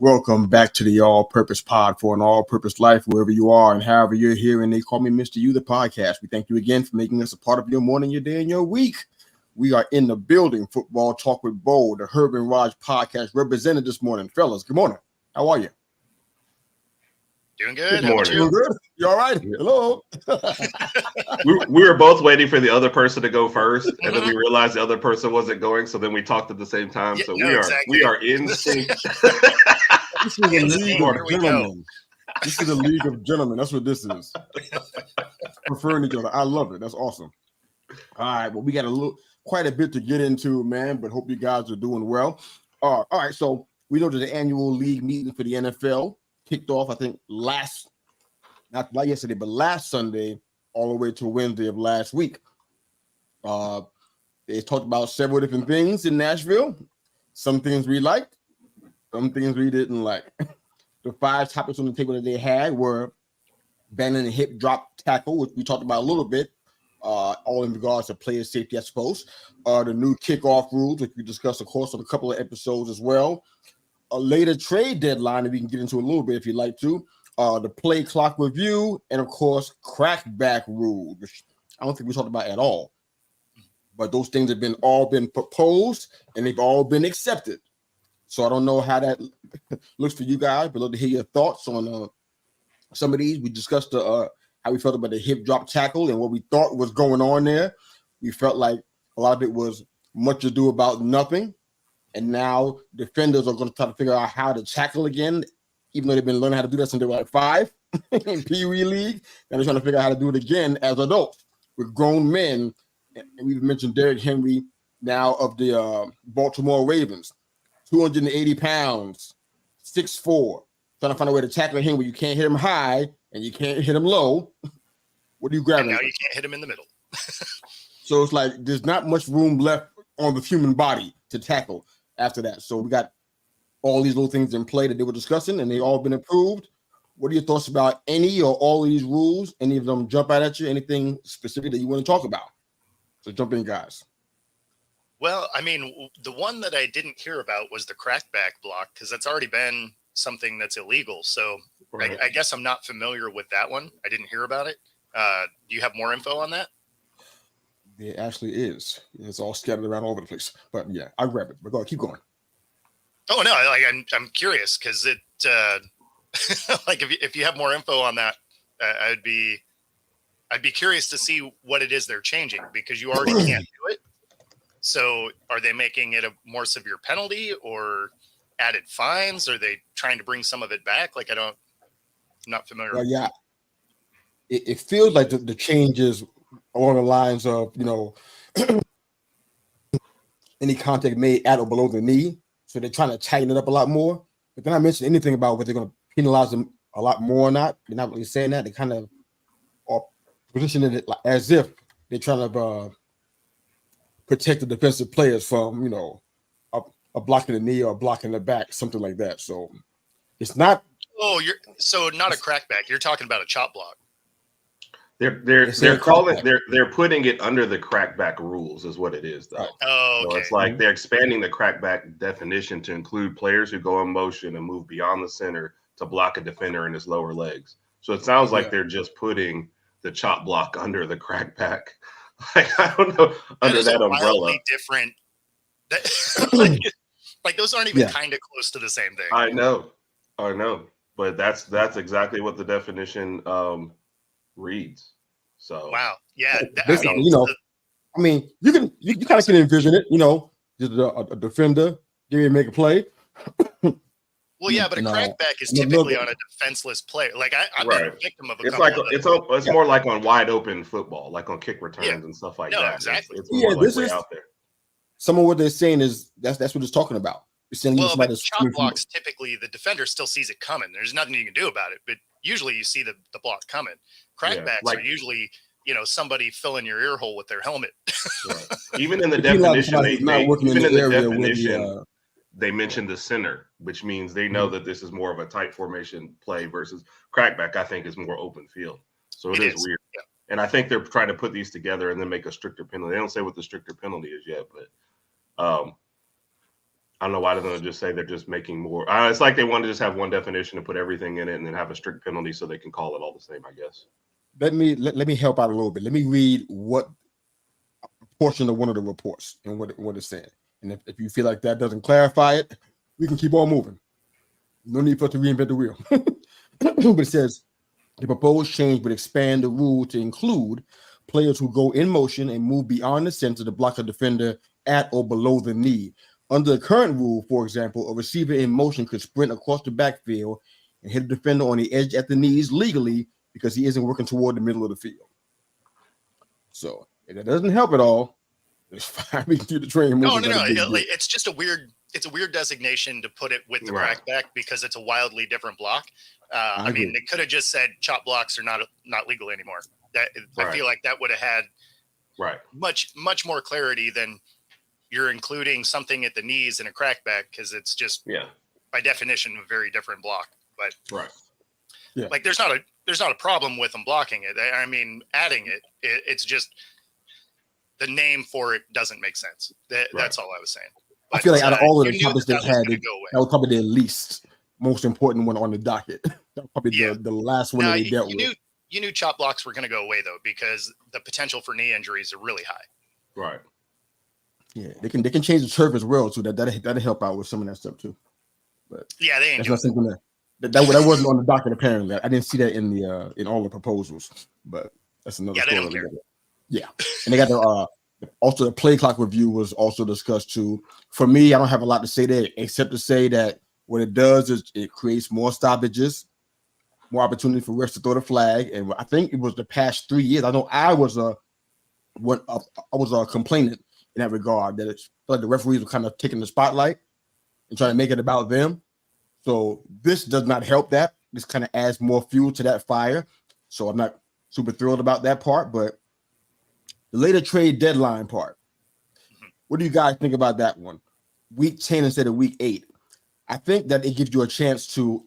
Welcome back to the All Purpose Pod for an All Purpose Life, wherever you are and however you're here. And they call me Mr. You, the podcast. We thank you again for making us a part of your morning, your day, and your week. We are in the building. Football Talk with Bo, the Herb and Raj podcast, represented this morning. Fellas, good morning. How are you? Doing good. Good morning. Doing good. You all right? Hello. we were both waiting for the other person to go first, and then we realized the other person wasn't going, so then we talked at the same time. So we are in sync. This is a league of gentlemen. This is a league of gentlemen. That's what this is. Preferring each other. I love it. That's awesome. All right. Well, we got quite a bit to get into, man, but hope you guys are doing well. All right. So we know that the annual league meeting for the NFL kicked off, I think, not yesterday, but last Sunday, all the way to Wednesday of last week. They talked about several different things in Nashville. Some things we liked, some things we didn't like. The 5 topics on the table that they had were banning the hip drop tackle, which we talked about a little bit, all in regards to player safety, I suppose. The new kickoff rules, which we discussed, of course, on a couple of episodes as well. A later trade deadline that we can get into a little bit if you'd like to. The play clock review, and of course, crackback rule, which I don't think we talked about at all. But those things have all been proposed, and they've all been accepted. So I don't know how that looks for you guys, but I'd love to hear your thoughts on some of these. We discussed how we felt about the hip drop tackle and what we thought was going on there. We felt like a lot of it was much ado about nothing. And now defenders are going to try to figure out how to tackle again, even though they've been learning how to do that since they were like 5 in Pee Wee League. And they're trying to figure out how to do it again as adults with grown men. And we've mentioned Derrick Henry now of the Baltimore Ravens, 280 pounds, 6'4", trying to find a way to tackle him where you can't hit him high and you can't hit him low. What are you grabbing? And now you can't hit him in the middle. So it's like there's not much room left on the human body to tackle after that. So we got all these little things in play that they were discussing, and they all been approved. What are your thoughts about any or all of these rules? Any of them jump out at you? Anything specific that you want to talk about? So jump in, guys. Well, I mean, the one that I didn't hear about was the crackback block, because that's already been something that's illegal. So right. I guess I'm not familiar with that one. I didn't hear about it. Do you have more info on that? It actually is. It's all scattered around all over the place. But yeah, I'll grab it. But go ahead, keep going. Oh no, like I'm curious because it like if you have more info on that, I'd be curious to see what it is they're changing, because you already can't do it. So are they making it a more severe penalty or added fines? Are they trying to bring some of it back? Like I'm not familiar. Well, yeah, it feels like the changes along the lines of, any contact made at or below the knee. So they're trying to tighten it up a lot more. But they're not mentioning anything about what they're going to penalize them a lot more or not. They're not really saying that. They kind of are positioning it as if they're trying to protect the defensive players from, a block in the knee or a block in the back, something like that. So it's not. Oh, so not a crackback. You're talking about a chop block. They're putting it under the crackback rules is what it is, though. Right. Oh, okay. So it's like they're expanding the crackback definition to include players who go in motion and move beyond the center to block a defender in his lower legs. So it sounds like they're just putting the chop block under the crackback. Like, I don't know, under that umbrella. Different. Like those aren't even kind of close to the same thing. I know, but that's exactly what the definition ready. So wow, yeah. I mean, you kind of can envision it. Just a defender getting to make a play. Well, yeah, but a crackback is typically on a defenseless player. Like I'm a victim of a. It's more like on wide open football, like on kick returns and stuff like that. Exactly. It's more like way out there. Some of what they're saying is that's what it's talking about. But chop blocks, typically the defender still sees it coming. There's nothing you can do about it. But usually you see the block coming. Crackbacks are usually, somebody filling your ear hole with their helmet. Right. Even in the definition, they mentioned the center, which means they know that this is more of a tight formation play versus crackback, I think, is more open field. So it is weird. Yeah. And I think they're trying to put these together and then make a stricter penalty. They don't say what the stricter penalty is yet, but I don't know why they don't just say they're just making more. It's like they want to just have one definition and put everything in it, and then have a strict penalty so they can call it all the same. I guess. Let me help out a little bit. Let me read what portion of one of the reports and what it's saying. And if you feel like that doesn't clarify it, we can keep on moving. No need for us to reinvent the wheel. But it says the proposed change would expand the rule to include players who go in motion and move beyond the center to block a defender at or below the knee. Under the current rule, for example, a receiver in motion could sprint across the backfield and hit a defender on the edge at the knees legally because he isn't working toward the middle of the field. So if that doesn't help at all, it's fine. We can do the train. No. It's just a weird designation to put it with the crackback because it's a wildly different block. I mean, they could have just said chop blocks are not legal anymore. I feel like that would have had much more clarity than you're including something at the knees in a crackback because it's just by definition a very different block. But like there's not a problem with them blocking it. I mean, adding it, it's just the name for it doesn't make sense. That's all I was saying. But, I feel like out of all of the topics they had, that was probably the most important one on the docket. That was probably the last one that they dealt with. You knew chop blocks were going to go away though, because the potential for knee injuries are really high. Right. Yeah, they can change the turf as well too. That'll help out with some of that stuff too. But yeah, they ain't that's not something that wasn't on the docket apparently. I didn't see that in the in all the proposals, but that's another story. They don't care. Yeah, and they got also the play clock review was also discussed too. For me, I don't have a lot to say there except to say that what it does is it creates more stoppages, more opportunity for refs to throw the flag. And I think it was the past 3 years. I know I was a complainant in that regard, that it's like the referees were kind of taking the spotlight and trying to make it about them. So this does not help that. This kind of adds more fuel to that fire. So I'm not super thrilled about that part, but the later trade deadline part, what do you guys think about that one? Week 10 instead of week 8. I think that it gives you a chance to,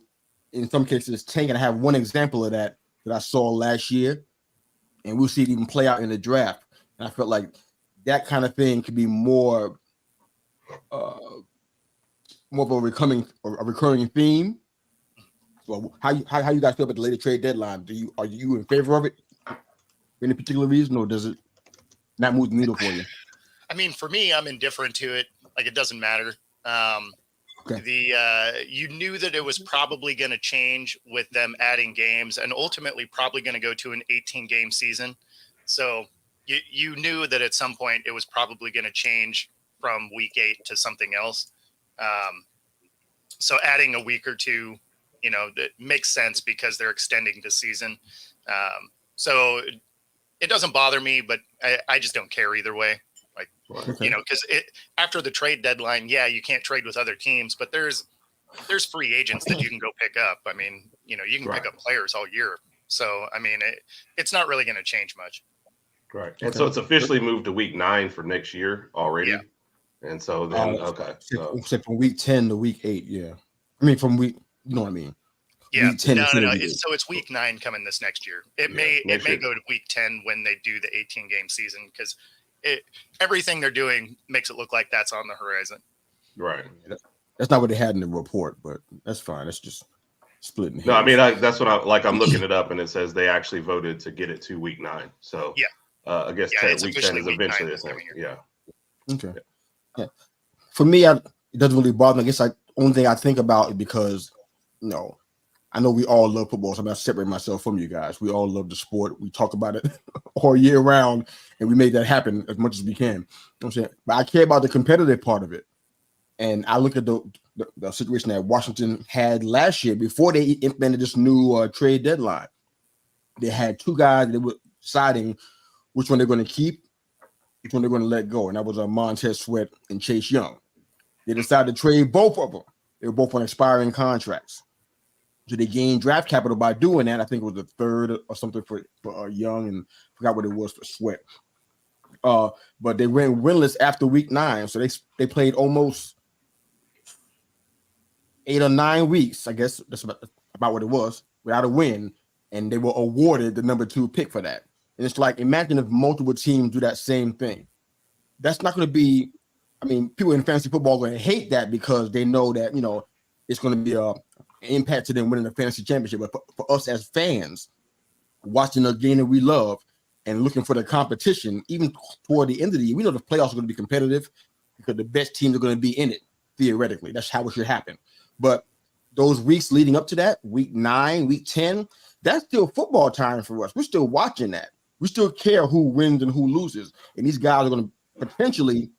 in some cases, tank, and I have one example of that I saw last year, and we'll see it even play out in the draft. And I felt like that kind of thing could be more of a recurring theme. So how you guys feel about the later trade deadline? Are you in favor of it for any particular reason, or does it not move the needle for you? I mean, for me, I'm indifferent to it. Like, it doesn't matter. Okay. You knew that it was probably going to change with them adding games, and ultimately probably going to go to an 18-game season. So you knew that at some point it was probably going to change from week 8 to something else. So adding a week or two, that makes sense because they're extending the season. So it doesn't bother me, but I just don't care either way. Like, because after the trade deadline, you can't trade with other teams, but there's free agents that you can go pick up. I mean, you can pick up players all year. So, I mean, it's not really going to change much. Right. And so it's officially moved to week 9 for next year already. Yeah. And so then, except from week 10 to week 8. Yeah. I mean, from week, you know what I mean? Yeah. No. So it's week 9 coming this next year. It may go to week 10 when they do the 18-game season, because everything they're doing makes it look like that's on the horizon. Right. That's not what they had in the report, but that's fine. That's just splitting hairs. No, I mean, that's what I'm looking it up, and it says they actually voted to get it to week 9. So I guess week 10 is eventually the same. Yeah. Okay. Yeah. For me, it doesn't really bother me. I guess only thing I think about is because, I know we all love football, so I'm not separating myself from you guys. We all love the sport. We talk about it all year round, and we make that happen as much as we can. You know what I'm saying? But I care about the competitive part of it. And I look at the situation that Washington had last year before they implemented this new trade deadline. They had 2 guys that were deciding which one they're going to keep, which one they're going to let go, and that was Montez Sweat and Chase Young. They decided to trade both of them. They were both on expiring contracts. So they gained draft capital by doing that. I think it was the 3rd or something for Young, and forgot what it was for Sweat. But they went winless after week 9, so they played almost 8 or 9 weeks. I guess that's about what it was, without a win, and they were awarded the number 2 pick for that. And it's like, imagine if multiple teams do that same thing. That's not going to be I mean, people in fantasy football are going to hate that because they know that, it's going to be an impact to them winning the fantasy championship. But for us as fans, watching a game that we love and looking for the competition, even toward the end of the year, we know the playoffs are going to be competitive because the best teams are going to be in it, theoretically. That's how it should happen. But those weeks leading up to that, week 9, week 10, that's still football time for us. We're still watching that. We still care who wins and who loses. And these guys are going to potentially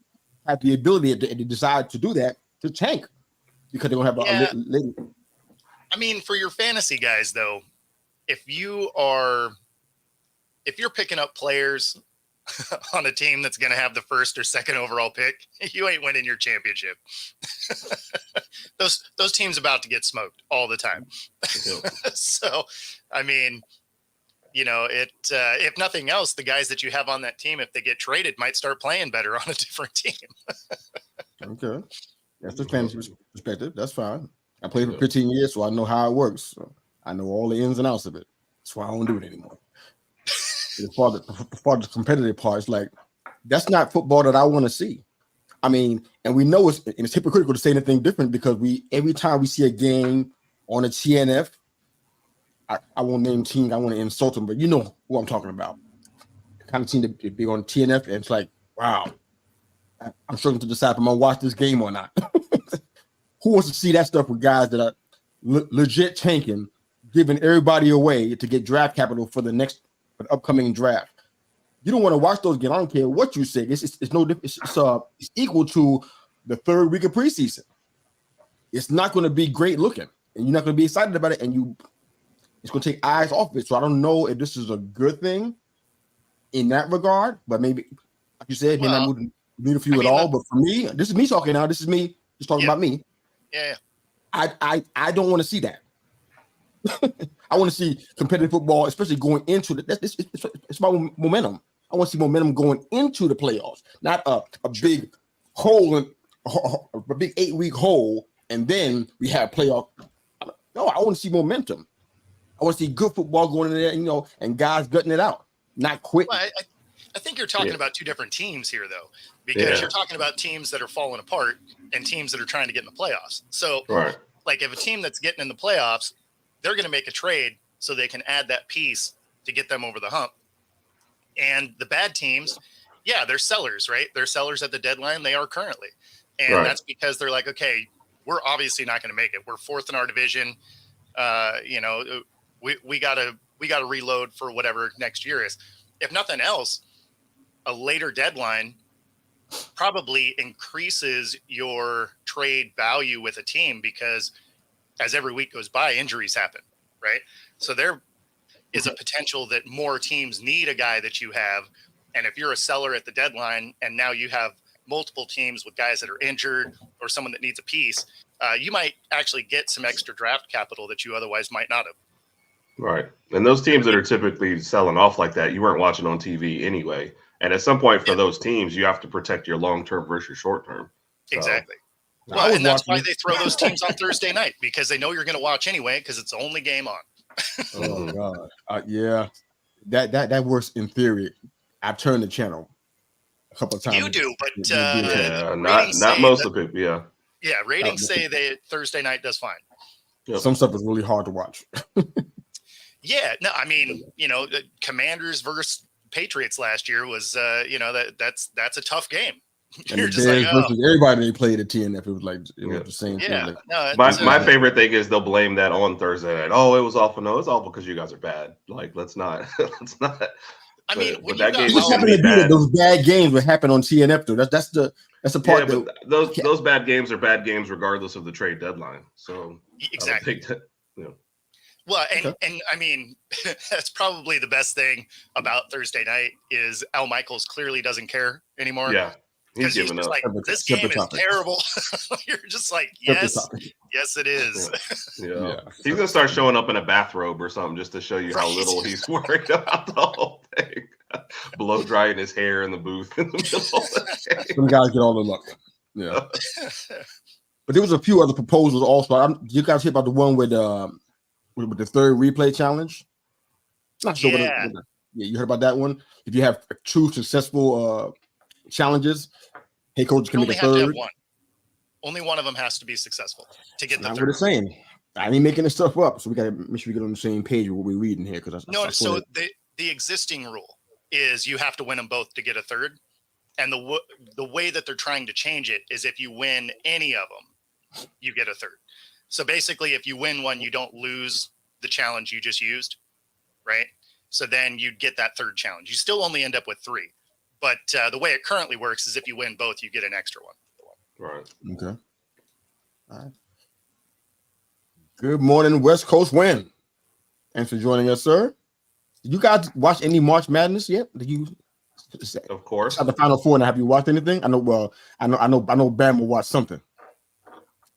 have the ability, if they decide to do that, to tank because they don't have a late. I mean, for your fantasy guys, though, if you're picking up players on a team that's going to have the first or second overall pick, you ain't winning your championship. Those teams about to get smoked all the time. So, I mean, if nothing else, the guys that you have on that team, if they get traded, might start playing better on a different team. Okay. That's the fantasy perspective. That's fine. I played for 15 years, so I know how it works. So I know all the ins and outs of it. That's why I don't do it anymore. As far as the competitive part, it's like, that's not football that I want to see. I mean, and we know it's hypocritical to say anything different because every time we see a game on a TNF, I won't name teams, I want to insult them, but you know who I'm talking about. The kind of team that be on TNF, and it's like, wow, I'm struggling to decide if I'm going to watch this game or not. Who wants to see that stuff with guys that are legit tanking, giving everybody away to get draft capital for the upcoming draft? You don't want to watch those games. I don't care what you say. It's no different. It's equal to the third week of preseason. It's not going to be great looking, and you're not going to be excited about it, and it's going to take eyes off it. So I don't know if this is a good thing in that regard, but maybe, like you said, maybe not need a few at all. But for me, this is me talking now. This is me just talking about me. Yeah. I don't want to see that. I want to see competitive football, especially going into it's about momentum. I want to see momentum going into the playoffs, not a big hole, a big 8-week hole, and then we have playoff. No, I want to see momentum. I want to see good football going in there, and guys gutting it out, not quit. Well, I think you're talking about two different teams here, though, because you're talking about teams that are falling apart and teams that are trying to get in the playoffs. So, like, if a team that's getting in the playoffs, they're going to make a trade so they can add that piece to get them over the hump. And the bad teams, they're sellers, right? They're sellers at the deadline. They are currently. And that's because they're like, okay, we're obviously not going to make it. We're fourth in our division. We gotta reload for whatever next year is. If nothing else, a later deadline probably increases your trade value with a team because as every week goes by, injuries happen, right? So there is a potential that more teams need a guy that you have. And if you're a seller at the deadline and now you have multiple teams with guys that are injured or someone that needs a piece, you might actually get some extra draft capital that you otherwise might not have. Right. And those teams that are typically selling off like that, you weren't watching on TV anyway. And at some point for those teams, you have to protect your long-term versus your short-term. So. Exactly. Well, and that's why they throw those teams on Thursday night, because they know you're going to watch anyway because it's the only game on. Oh, God. That works in theory. I've turned the channel a couple of times. You do, but not most of it. Yeah. Yeah, ratings say that Thursday night does fine. Yep. Some stuff is really hard to watch. Yeah, no, I mean, the Commanders versus Patriots last year was, that's a tough game. You're just like, everybody they played at TNF. It was like the same thing. Yeah, my favorite thing is they'll blame that on Thursday night. Oh, it was awful. No, it's awful because you guys are bad. Like, let's not. I mean, when that game just happened to be that those bad games would happen on TNF though. That's the part that those bad games are bad games regardless of the trade deadline. So exactly. Well, and I mean, that's probably the best thing about Thursday night is Al Michaels clearly doesn't care anymore. Yeah. He's just up. Like, this game is terrible. You're just like, yes, it is. Yeah. He's going to start showing up in a bathrobe or something just to show you how little he's worried about the whole thing. Blow drying his hair in the booth in the middle of the game. Some guys get all the luck. Yeah. But there was a few other proposals also. You guys hear about the one with the third replay challenge? Not sure. You heard about that one? If you have two successful challenges, Head coach You can only make a have to have third. one. Only one of them has to be successful to get the Not third. what it's saying. I ain't making this stuff up, so we gotta make sure we get on the same page with what we're reading here. Because So the existing rule is you have to win them both to get a third, and the way that they're trying to change it is if you win any of them, you get a third. So basically, if you win one, you don't lose the challenge you just used, right? So then you'd get that third challenge. You still only end up with 3, but the way it currently works is if you win both, you get an extra one. Right. Okay. All right. Good morning, West Coast Win. Thanks for joining us, sir. Did you guys watch any March Madness yet? Did you? Of course. The Final Four. Now, have you watched anything? I know. Well, I know. Bama watched something.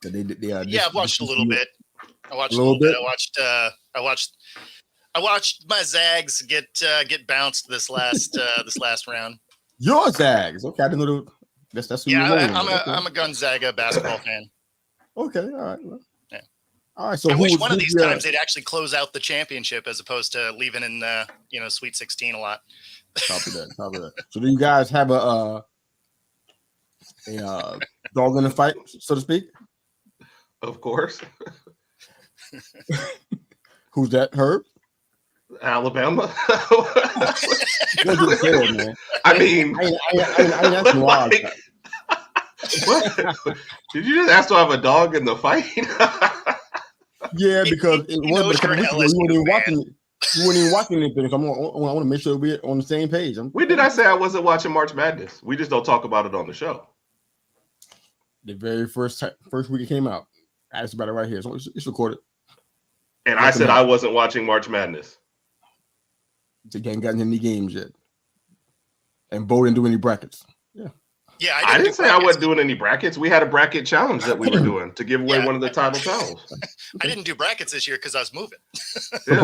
I've watched a little bit. I watched a little bit. I watched my Zags get bounced this last round. Your Zags. Okay, I didn't know. That's who you're I'm a Gonzaga basketball fan. Okay, all right. Well, yeah. All right. So I wish one of these times they'd actually close out the championship as opposed to leaving in the Sweet 16 a lot. Copy that. So do you guys have a dog in the fight, so to speak? Of course. Who's that? Herb? Alabama. Man. I mean, I ain't asking why. What? Did you just ask to have a dog in the fight? Yeah, because you weren't even watching anything. So I want to make sure we're on the same page. When did I say I wasn't watching March Madness? We just don't talk about it on the show. The very first week it came out. I asked about it right here. So it's recorded. And I said I wasn't watching March Madness. They hadn't gotten any games yet. And Bo didn't do any brackets. Yeah, I didn't say I wasn't doing any brackets. We had a bracket challenge that we were doing to give away one of the title titles. I didn't do brackets this year because I was moving. Yeah.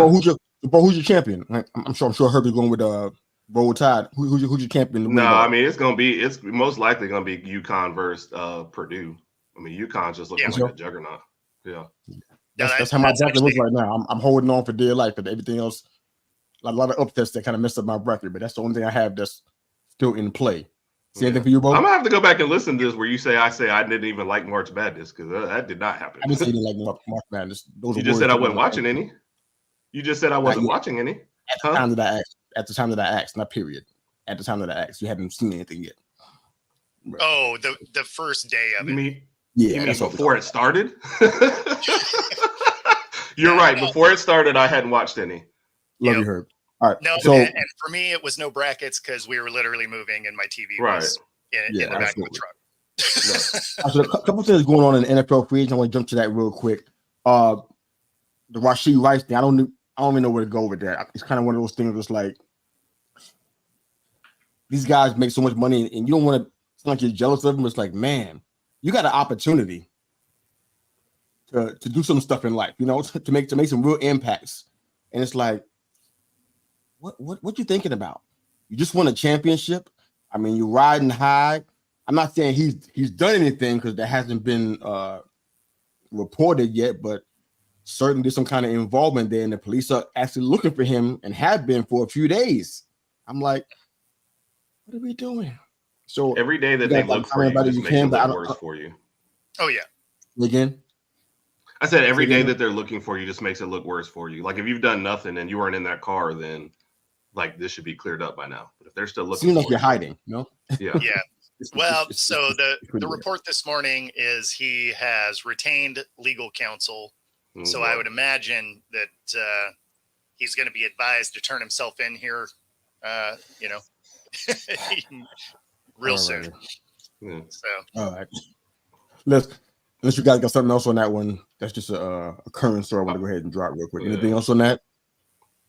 Bo, who's your champion? I'm sure Herbie's going with Roll Tide. Who's your champion? No, I mean it's most likely gonna be UConn versus Purdue. I mean UConn's just looking like a juggernaut. Yeah. That's how my bracket looks right now. I'm holding on for dear life, but everything else, a lot of upsets that kind of messed up my bracket. But that's the only thing I have that's still in play. See anything for you, Bo? I'm gonna have to go back and listen to this where you say I didn't even like March Madness because that did not happen. I didn't say you didn't like March Madness. You just said I wasn't watching any. You just said I wasn't watching any. At the time that I asked, not period. At the time that I asked, you haven't seen anything yet. Right. Oh, the first day of it. You mean before it started? You're right. Before it started, I hadn't watched any. Love you, Herb. All right. No, and for me, it was no brackets because we were literally moving and my TV was in the back of the truck. So a couple things going on in the NFL free agent. I want to jump to that real quick. The Rashee Rice thing, I don't even know where to go with that. It's kind of one of those things that's like these guys make so much money and you don't want to feel like you're jealous of them. It's like, man, you got an opportunity to do some stuff in life, to make some real impacts. And it's like, what you thinking about? You just won a championship. I mean, you're riding high. I'm not saying he's done anything because that hasn't been reported yet, but certainly there's some kind of involvement there, and the police are actually looking for him and have been for a few days. I'm like, what are we doing? So every day that they look for you just makes it look worse for you. Oh yeah. Again? I said every day that they're looking for you just makes it look worse for you. Like if you've done nothing and you weren't in that car, then like this should be cleared up by now. But if they're still looking, seems like you're hiding, Yeah. Yeah. Well, so the report this morning is he has retained legal counsel. Mm-hmm. So I would imagine that he's going to be advised to turn himself in here, real soon. Yeah. So all right. Unless you guys got something else on that one, that's just a current story. I want to go ahead and drop real quick. Anything else on that?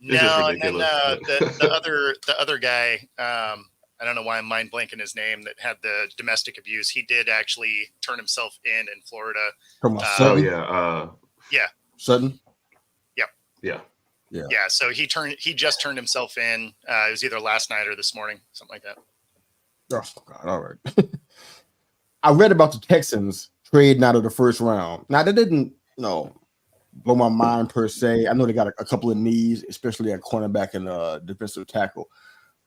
No, and then the other guy, I don't know why I'm mind blanking his name, that had the domestic abuse. He did actually turn himself in Florida. Sutton. Yeah. So he just turned himself in. It was either last night or this morning, something like that. Oh God! All right. I read about the Texans trading out of the first round. Now that didn't, blow my mind per se. I know they got a couple of needs, especially at cornerback and defensive tackle,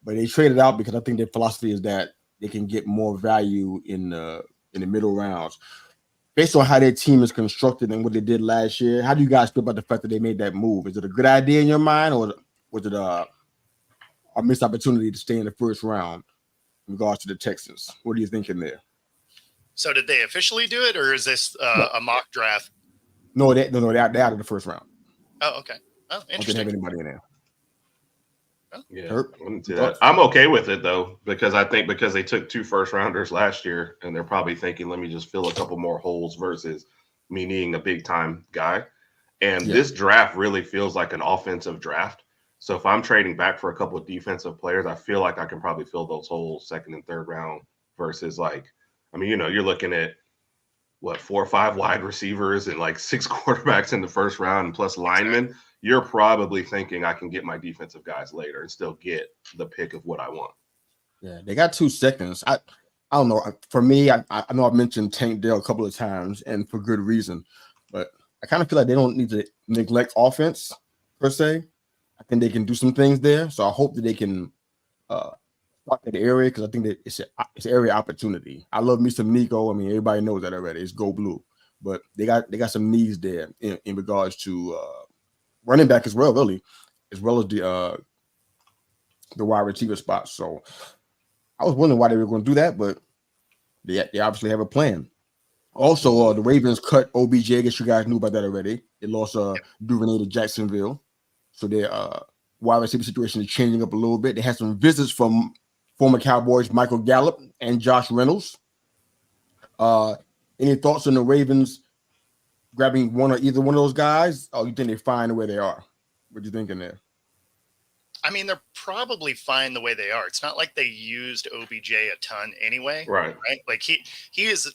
but they traded out because I think their philosophy is that they can get more value in the middle rounds. Based on how their team is constructed and what they did last year, how do you guys feel about the fact that they made that move? Is it a good idea in your mind, or was it a missed opportunity to stay in the first round in regards to the Texans? What are you thinking there? So did they officially do it, or is this a mock draft? No, they're out of the first round. Oh, okay. Oh, interesting. I don't have anybody in there. Yeah, I'm okay with it though, because I think because they took 2 first rounders last year, and they're probably thinking, let me just fill a couple more holes versus me needing a big time guy. And this draft really feels like an offensive draft. So if I'm trading back for a couple of defensive players, I feel like I can probably fill those holes second and third round versus you're looking at 4 or 5 wide receivers and 6 quarterbacks in the first round and plus linemen. You're probably thinking I can get my defensive guys later and still get the pick of what I want. Yeah, they got 2 seconds. I don't know. For me, I know I've mentioned Tank Dell a couple of times, and for good reason. But I kind of feel like they don't need to neglect offense per se. I think they can do some things there. So I hope that they can start that area, because I think that it's an area opportunity. I love me some Nico. I mean, everybody knows that already. It's go blue. But they got some needs there in regards to running back as well, really, as well as the wide receiver spot. So I was wondering why they were going to do that, but they obviously have a plan. Also, the Ravens cut OBJ. I guess you guys knew about that already. They lost Duvernay to Jacksonville. So their wide receiver situation is changing up a little bit. They had some visits from former Cowboys Michael Gallup and Josh Reynolds. Any thoughts on the Ravens grabbing one or either one of those guys, or you think they're fine the way they are? What you thinking there? I mean, they're probably fine the way they are. It's not like they used OBJ a ton anyway. Right? Like he is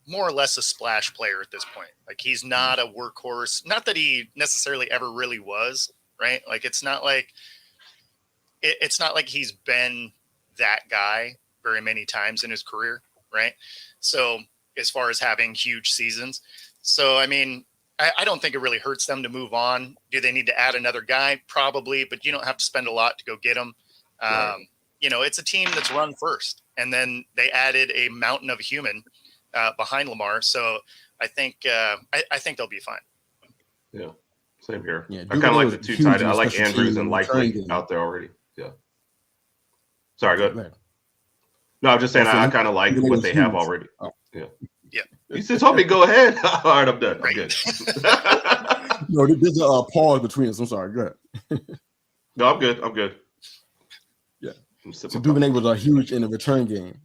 more or less a splash player at this point. Like he's not a workhorse. Not that he necessarily ever really was, right? Like it's not like he's been that guy very many times in his career, right? So as far as having huge seasons. So, I mean, I don't think it really hurts them to move on. Do they need to add another guy? Probably, but you don't have to spend a lot to go get him. Right. It's a team that's run first, and then they added a mountain of human behind Lamar. So I think they'll be fine. Yeah, same here. Yeah, I kind of like the 2 tight. I like Andrews and Likely out there already. Yeah. Sorry, go ahead. No, I'm just saying I kind of like what they have already. Oh. Yeah. Yeah. You just told me go ahead. All right, I'm done. Right. I'm good. No, there's a pause between us. I'm sorry. Go ahead. No, I'm good. Yeah. So Duvernay was a huge in the return game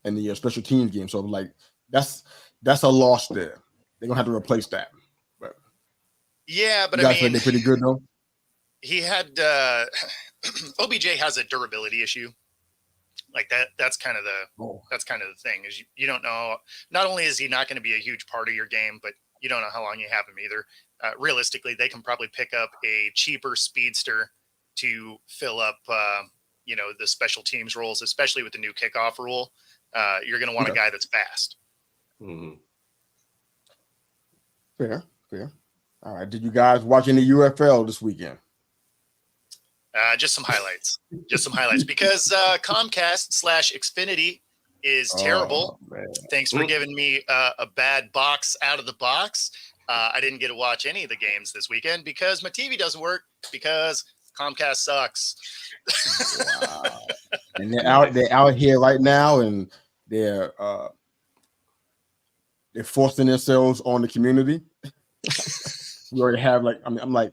and the special teams game. So that's a loss there. They're gonna have to replace that. But yeah, but you guys think they're pretty good though. He had OBJ has a durability issue. Like that's kind of the thing is you don't know. Not only is he not going to be a huge part of your game, but you don't know how long you have him either. Realistically, they can probably pick up a cheaper speedster to fill up, the special teams roles, especially with the new kickoff rule. You're going to want a guy that's fast. Mm-hmm. Fair. All right. Did you guys watch any UFL this weekend? Just some highlights because Comcast/Xfinity is terrible. Thanks for giving me a bad box out of the box. I didn't get to watch any of the games this weekend because my TV doesn't work because Comcast sucks. Wow. And they're out here right now, and they're forcing themselves on the community. We already have I'm like.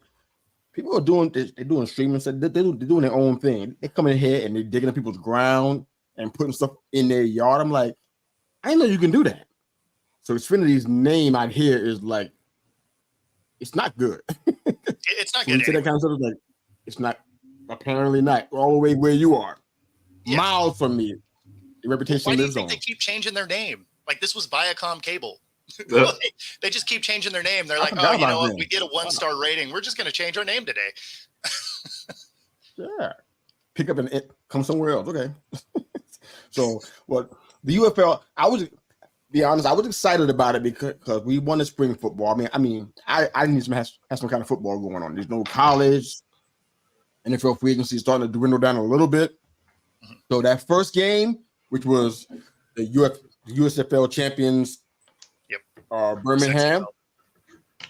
People are doing this. They're doing streaming. So they're doing their own thing. They come in here and they're digging up people's ground and putting stuff in their yard. I'm like, I didn't know you can do that. So Xfinity's name out here is it's not good. It's not good. You say that kind of stuff, it's not. Apparently not. All the way where you are, miles from me. The reputation lives on. They keep changing their name. Like this was Viacom Cable. They just keep changing their name. They're like, oh, you know what? We get a 1-star rating. We're just going to change our name today. Yeah. Pick up and come somewhere else. Okay. So, the UFL, be honest, I was excited about it because we won the spring football. I mean, I need to have some kind of football going on. There's no college. NFL free agency is starting to dwindle down a little bit. So that first game which was the USFL champions, Birmingham,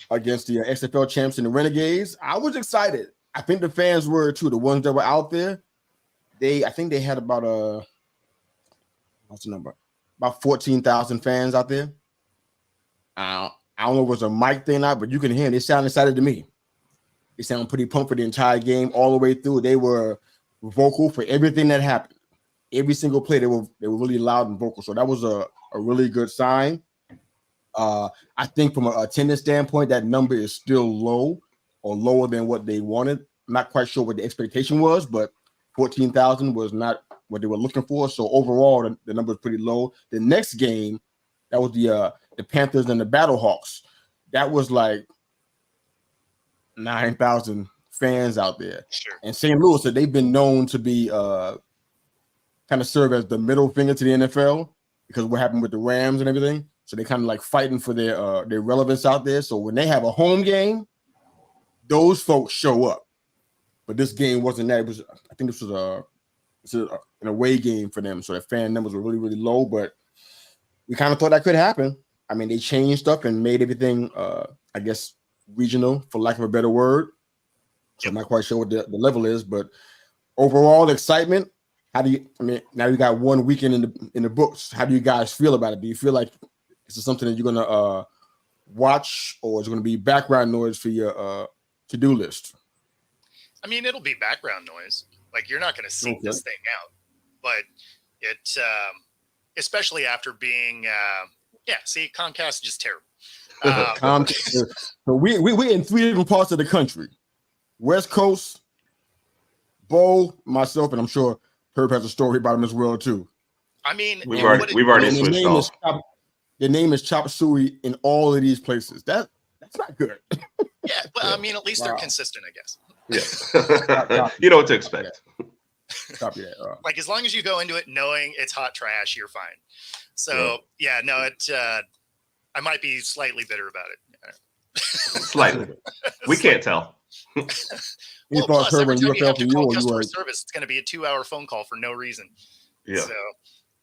against the XFL champs and the Renegades. I was excited. I think the fans were too. The ones that were out there, I think they had about what's the number? About 14,000 fans out there. I don't know if it was a mic thing or not, but you can hear them. They sound excited to me. They sound pretty pumped for the entire game all the way through. They were vocal for everything that happened. Every single play, they were really loud and vocal. So that was a really good sign. I think from an attendance standpoint, that number is still low or lower than what they wanted. I'm not quite sure what the expectation was, but 14,000 was not what they were looking for. So overall, the number is pretty low. The next game, that was the Panthers and the Battlehawks. That was like 9,000 fans out there. Sure. And St. Louis, so they've been known to be kind of serve as the middle finger to the NFL because of what happened with the Rams and everything. So they kind of like fighting for their relevance out there. So when they have a home game, those folks show up. But this game wasn't that. I think this was an away game for them. So the fan numbers were really, really low. But we kind of thought that could happen. I mean, they changed stuff and made everything, I guess, regional, for lack of a better word. So I'm not quite sure what the level is, but overall excitement. Now you got one weekend in the books. How do you guys feel about it? Do you feel like this is something that you're gonna watch, or is it gonna be background noise for your to-do list? I mean, it'll be background noise. Like, you're not gonna seek this thing out, but it, especially after being, Comcast is just terrible. So we're in 3 different parts of the country: West Coast, Bo, myself, and I'm sure Herb has a story about him as well too. I mean, we've already switched off. The name is Chop Suey in all of these places. That's not good. Yeah, but I mean, at least they're consistent, I guess. Yeah, you know what to expect. Copy that. Like, as long as you go into it knowing it's hot trash, you're fine. So I might be slightly bitter about it. Slightly. We can't tell. Well, plus, every time you have to call customer service, it's going to be a 2-hour phone call for no reason. Yeah. So,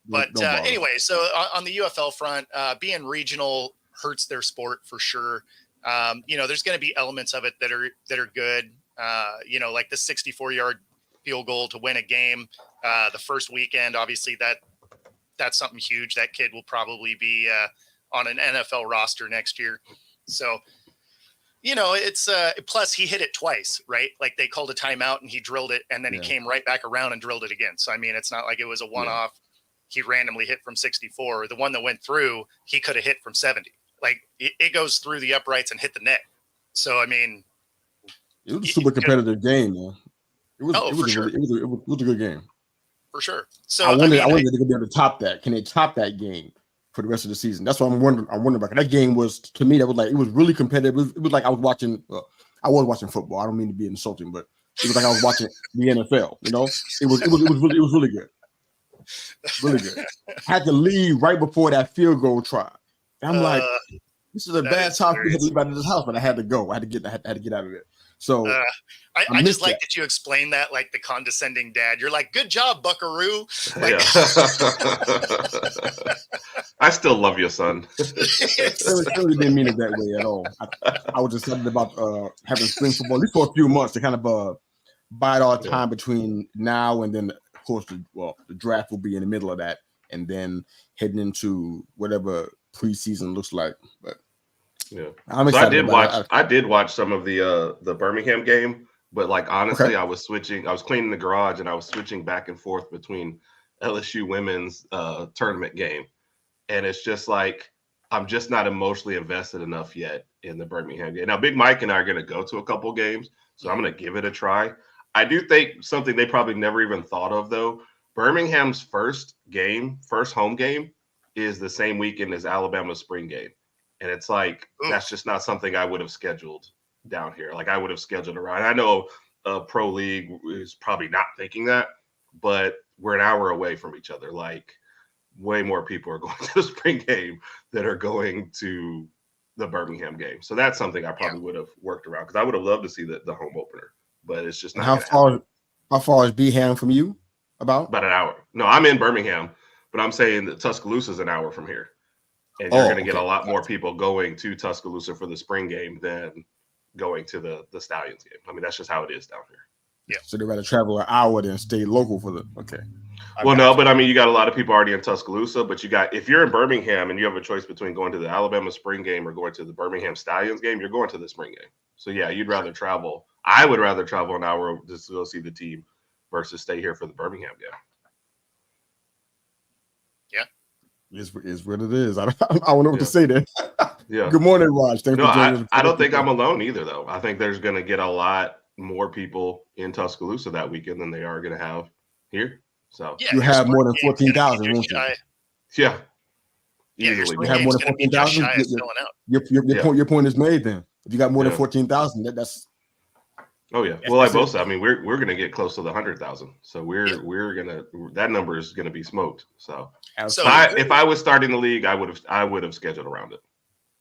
but anyway, so on the UFL front, being regional hurts their sport for sure. There's going to be elements of it that are good. Like the 64-yard field goal to win a game the first weekend. Obviously, that's something huge. That kid will probably be on an NFL roster next year. So, it's plus he hit it twice, right? Like, they called a timeout and he drilled it, and then he came right back around and drilled it again. So, I mean, it's not like it was a one-off. He randomly hit from 64. The one that went through, he could have hit from 70. Like, it goes through the uprights and hit the net. So, I mean, it was a super competitive game, man. It was a good game. For sure. So I wonder if they're gonna be able to top that. Can they top that game for the rest of the season? That's what I'm wondering. About that game was, to me, that was like, it was really competitive. It was like I was watching. I was watching football. I don't mean to be insulting, but it was like I was watching the NFL. It was really good. Really good. I had to leave right before that field goal try. And I'm like, this is a bad time to leave out of this house, but I had to go. I had to get out of there. So I just like that you explained that, like the condescending dad. You're like, good job, Buckaroo. Like, I still love you, son. It really didn't mean it that way at all. I was excited about having spring football, at least for a few months, to kind of bide our time between now and then. Of course, the draft will be in the middle of that, and then heading into whatever preseason looks like. But yeah, I'm excited. I did watch some of the Birmingham game, but like honestly, I was cleaning the garage and I was switching back and forth between LSU women's tournament game, and it's just like I'm just not emotionally invested enough yet in the Birmingham game. Now, Big Mike and I are going to go to a couple games, so I'm going to give it a try. I do think something they probably never even thought of, though. Birmingham's first home game is the same weekend as Alabama's spring game. And it's like, that's just not something I would have scheduled down here. Like, I would have scheduled around. I know Pro League is probably not thinking that, but we're an hour away from each other. Like, way more people are going to the spring game than are going to the Birmingham game. So that's something I probably would have worked around, because I would have loved to see the home opener. But it's just not. How far is Beeham from you? About an hour. No, I'm in Birmingham, But I'm saying that Tuscaloosa is an hour from here, and you're going to get a lot more people going to Tuscaloosa for the spring game than going to the Stallions game. I mean, that's just how it is down here. Yeah. So they rather travel an hour than stay local for the But I mean, you got a lot of people already in Tuscaloosa, but if you're in Birmingham and you have a choice between going to the Alabama spring game or going to the Birmingham Stallions game, you're going to the spring game. So yeah, you'd rather travel. I would rather travel an hour just to go see the team versus stay here for the Birmingham game. Yeah. Is what it is. I don't know what to say there. Yeah. Good morning, Raj. Thanks for joining us. I don't think I'm alone either, though. I think there's going to get a lot more people in Tuscaloosa that weekend than they are going to have here. So yeah, you have more than 14,000, won't you? Yeah. Easily. You have more than 14,000. Your point is made. Then if you got more than 14,000, that's. Oh yeah. Well, like both. I mean, we're going to get close to the 100,000. So we're gonna that number is going to be smoked. So if I was starting the league, I would have scheduled around it.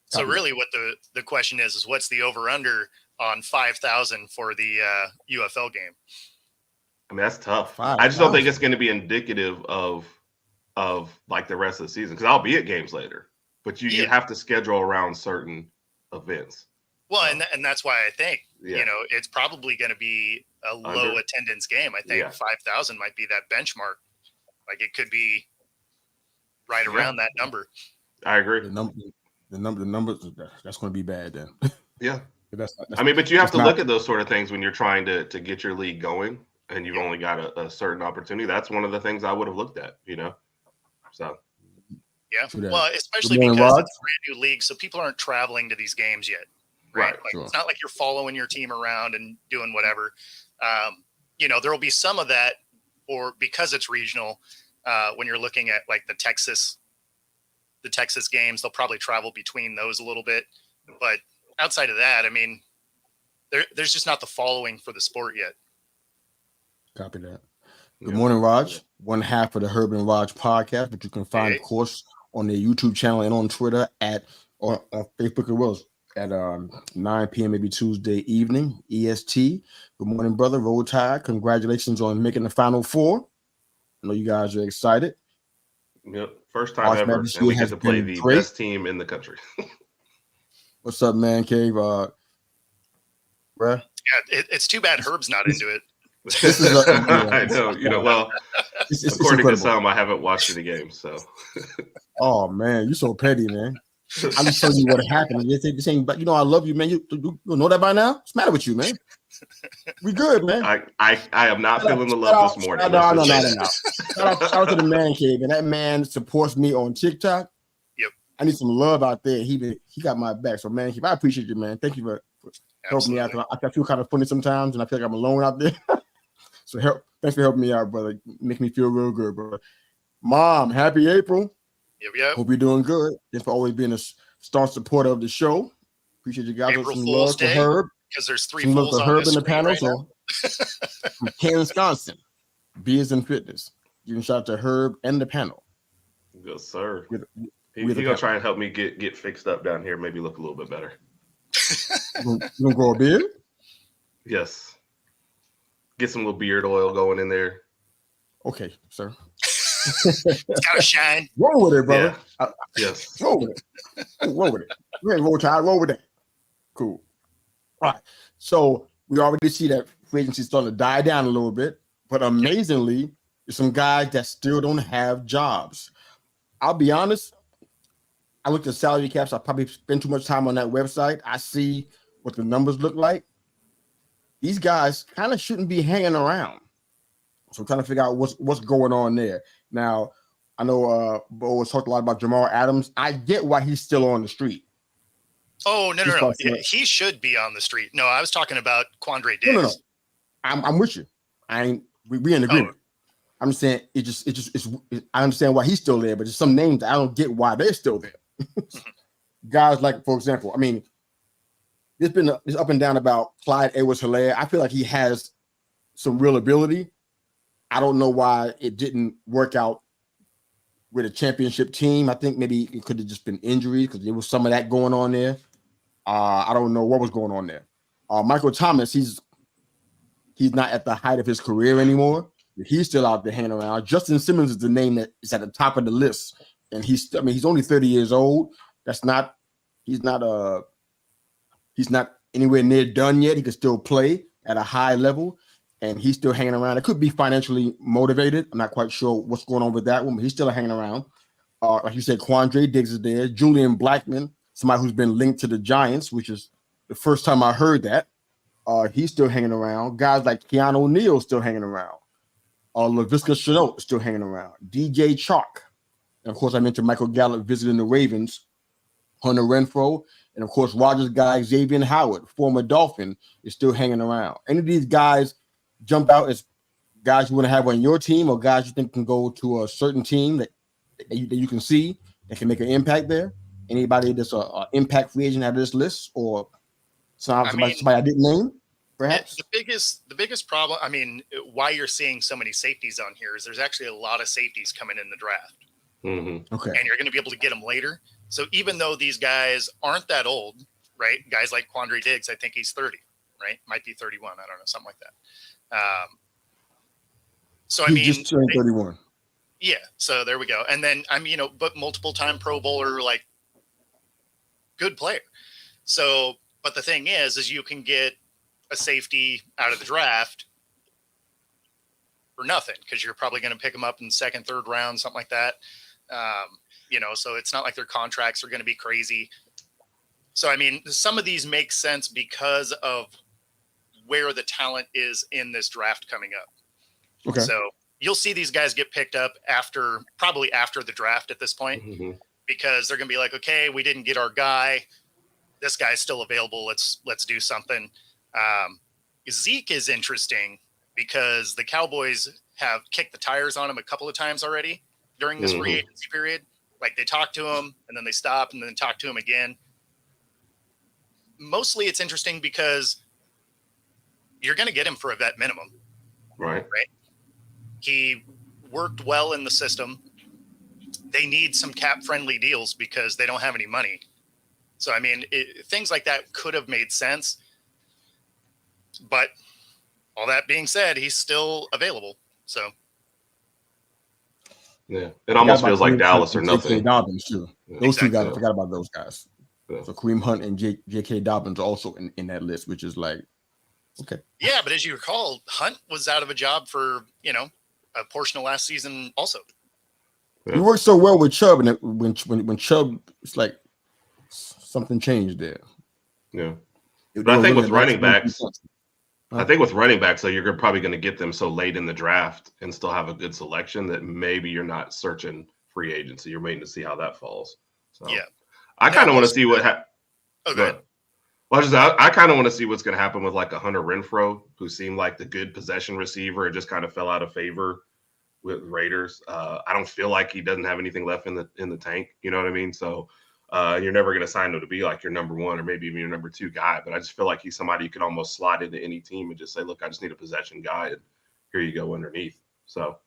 So really, what the question is what's the over under on 5,000 for the UFL game? I mean, that's tough. 5, I just don't think it's going to be indicative of like the rest of the season because I'll be at games later, but you have to schedule around certain events. Well, and that's why I think it's probably going to be a low attendance game. I think 5,000 might be that benchmark. Like it could be right around that number. I agree. The numbers that's going to be bad then. Yeah. But you have to look at those sort of things when you're trying to get your league going and you've only got a certain opportunity. That's one of the things I would have looked at, So. Yeah. Well, especially because it's a brand new league, so people aren't traveling to these games yet. Right. It's not like you're following your team around and doing whatever. There will be some of that, or because it's regional, when you're looking at like the Texas games, they'll probably travel between those a little bit. But outside of that, I mean, there's just not the following for the sport yet. Copy that. Good morning, Raj. One half of the Herb and Raj podcast, but you can find, of course, on their YouTube channel and on Twitter or on Facebook as well at 9 p.m. maybe Tuesday evening, EST. Good morning, brother. Roll Tide. Congratulations on making the Final Four. I know you guys are excited. Yep. First time ever. And we get to play the best team in the country. What's up, man cave? Bruh? Yeah, it's too bad Herb's not into it. This is I know. Well, according to some, I haven't watched any games. So. Oh, man. You're so petty, man. I'm just telling you what happened. This ain't, but I love you, man. You know that by now? What's the matter with you, man? We good, man. I am not feeling the love this morning. No. Shout out to the man cave, and that man supports me on TikTok. Yep. I need some love out there. He got my back. So, man cave, I appreciate you, man. Thank you for helping me out. I feel kind of funny sometimes, and I feel like I'm alone out there. So thanks for helping me out, brother. Make me feel real good, brother. Mom, happy April. Yep. Hope you're doing good. Thanks for always being a staunch supporter of the show. Appreciate you guys. April some Fool's love Day, to Herb. because there's 3 some fools love to on Herb this in the panel. right So from Wisconsin, Beers and Fitness. You can shout out to Herb and the panel. Yes, sir. He's gonna try and help me get fixed up down here. Maybe look a little bit better. You gonna grow a beard? Yes. Get some little beard oil going in there. Okay, sir. It's gotta shine. Roll with it, brother. Yeah. Yes. Roll with it. Roll with it. You ain't roll tide. Roll with that. Cool. All right. So we already see that free agency starting to die down a little bit, but amazingly, there's some guys that still don't have jobs. I'll be honest. I looked at salary caps. I probably spend too much time on that website. I see what the numbers look like. These guys kind of shouldn't be hanging around. So I'm trying to figure out what's going on there. Now, I know Bo has talked a lot about Jamal Adams. I get why he's still on the street. Oh, no. He should be on the street. No, I was talking about Quandre Diggs. No. I'm with you. We in agreement. I'm saying I understand why he's still there, but there's some names I don't get why they're still there. Guys like, for example, I mean, there's been this up and down about Clyde Edwards-Helaire. I feel like he has some real ability. I don't know why it didn't work out with a championship team. I think maybe it could have just been injuries because there was some of that going on there. I don't know what was going on there. Michael Thomas, he's not at the height of his career anymore. He's still out there hanging around. Justin Simmons is the name that is at the top of the list, and he's only 30 years old. He's not anywhere near done yet. He can still play at a high level, and he's still hanging around. It could be financially motivated. I'm not quite sure what's going on with that one, but he's still hanging around. Like you said, Quandre Diggs is there. Julian Blackman, somebody who's been linked to the Giants, which is the first time I heard that. He's still hanging around. Guys like Keanu O'Neal still hanging around. Laviska Shenault still hanging around. DJ Chalk. And, of course, I mentioned Michael Gallup visiting the Ravens. Hunter Renfrow. And, of course, Rogers guy Xavier Howard, former Dolphin, is still hanging around. Any of these guys jump out as guys you want to have on your team or guys you think can go to a certain team that you can see that can make an impact there? Anybody that's an impact free agent out of this list or somebody I didn't name? Perhaps the biggest problem, I mean, why you're seeing so many safeties on here is there's actually a lot of safeties coming in the draft. Mm-hmm. Okay. And you're going to be able to get them later. So even though these guys aren't that old, right? Guys like Quandre Diggs, I think he's 30, right? Might be 31. I don't know, something like that. So I mean, just turned 31. Yeah. So there we go. And then but multiple time Pro Bowler, like good player. So, but the thing is you can get a safety out of the draft for nothing because you're probably going to pick them up in second, third round, something like that. So it's not like their contracts are going to be crazy. So, I mean, some of these make sense because of where the talent is in this draft coming up. Okay. So you'll see these guys get picked up probably after the draft at this point, because they're going to be like, okay, we didn't get our guy. This guy's still available. Let's do something. Zeke is interesting because the Cowboys have kicked the tires on him a couple of times already during this free agency period. Like they talk to him and then they stop and then talk to him again. Mostly it's interesting because you're going to get him for a vet minimum. Right. He worked well in the system. They need some cap friendly deals because they don't have any money. So, I mean, things like that could have made sense. But all that being said, he's still available. So, yeah, it almost feels like Dallas or nothing. J.K. Dobbins too. Yeah. Those two guys, I forgot about those guys. Yeah. So Kareem Hunt and J.K. Dobbins are also in that list, which is like, okay. Yeah, but as you recall, Hunt was out of a job for a portion of last season also. Yeah. He worked so well with Chubb, and when Chubb, it's like something changed there. Yeah, but I think with running backs. I think with running backs, though, you're probably going to get them so late in the draft and still have a good selection that maybe you're not searching free agency. You're waiting to see how that falls. So, yeah, I kind of want to see what happens. Oh, go ahead. Well, I kind of want to see what's going to happen with like a Hunter Renfrow, who seemed like the good possession receiver and just kind of fell out of favor with Raiders. I don't feel like he doesn't have anything left in the tank. You know what I mean? So. You're never going to sign him to be like your number one or maybe even your number two guy. But I just feel like he's somebody you can almost slot into any team and just say, look, I just need a possession guy. And here you go underneath. So,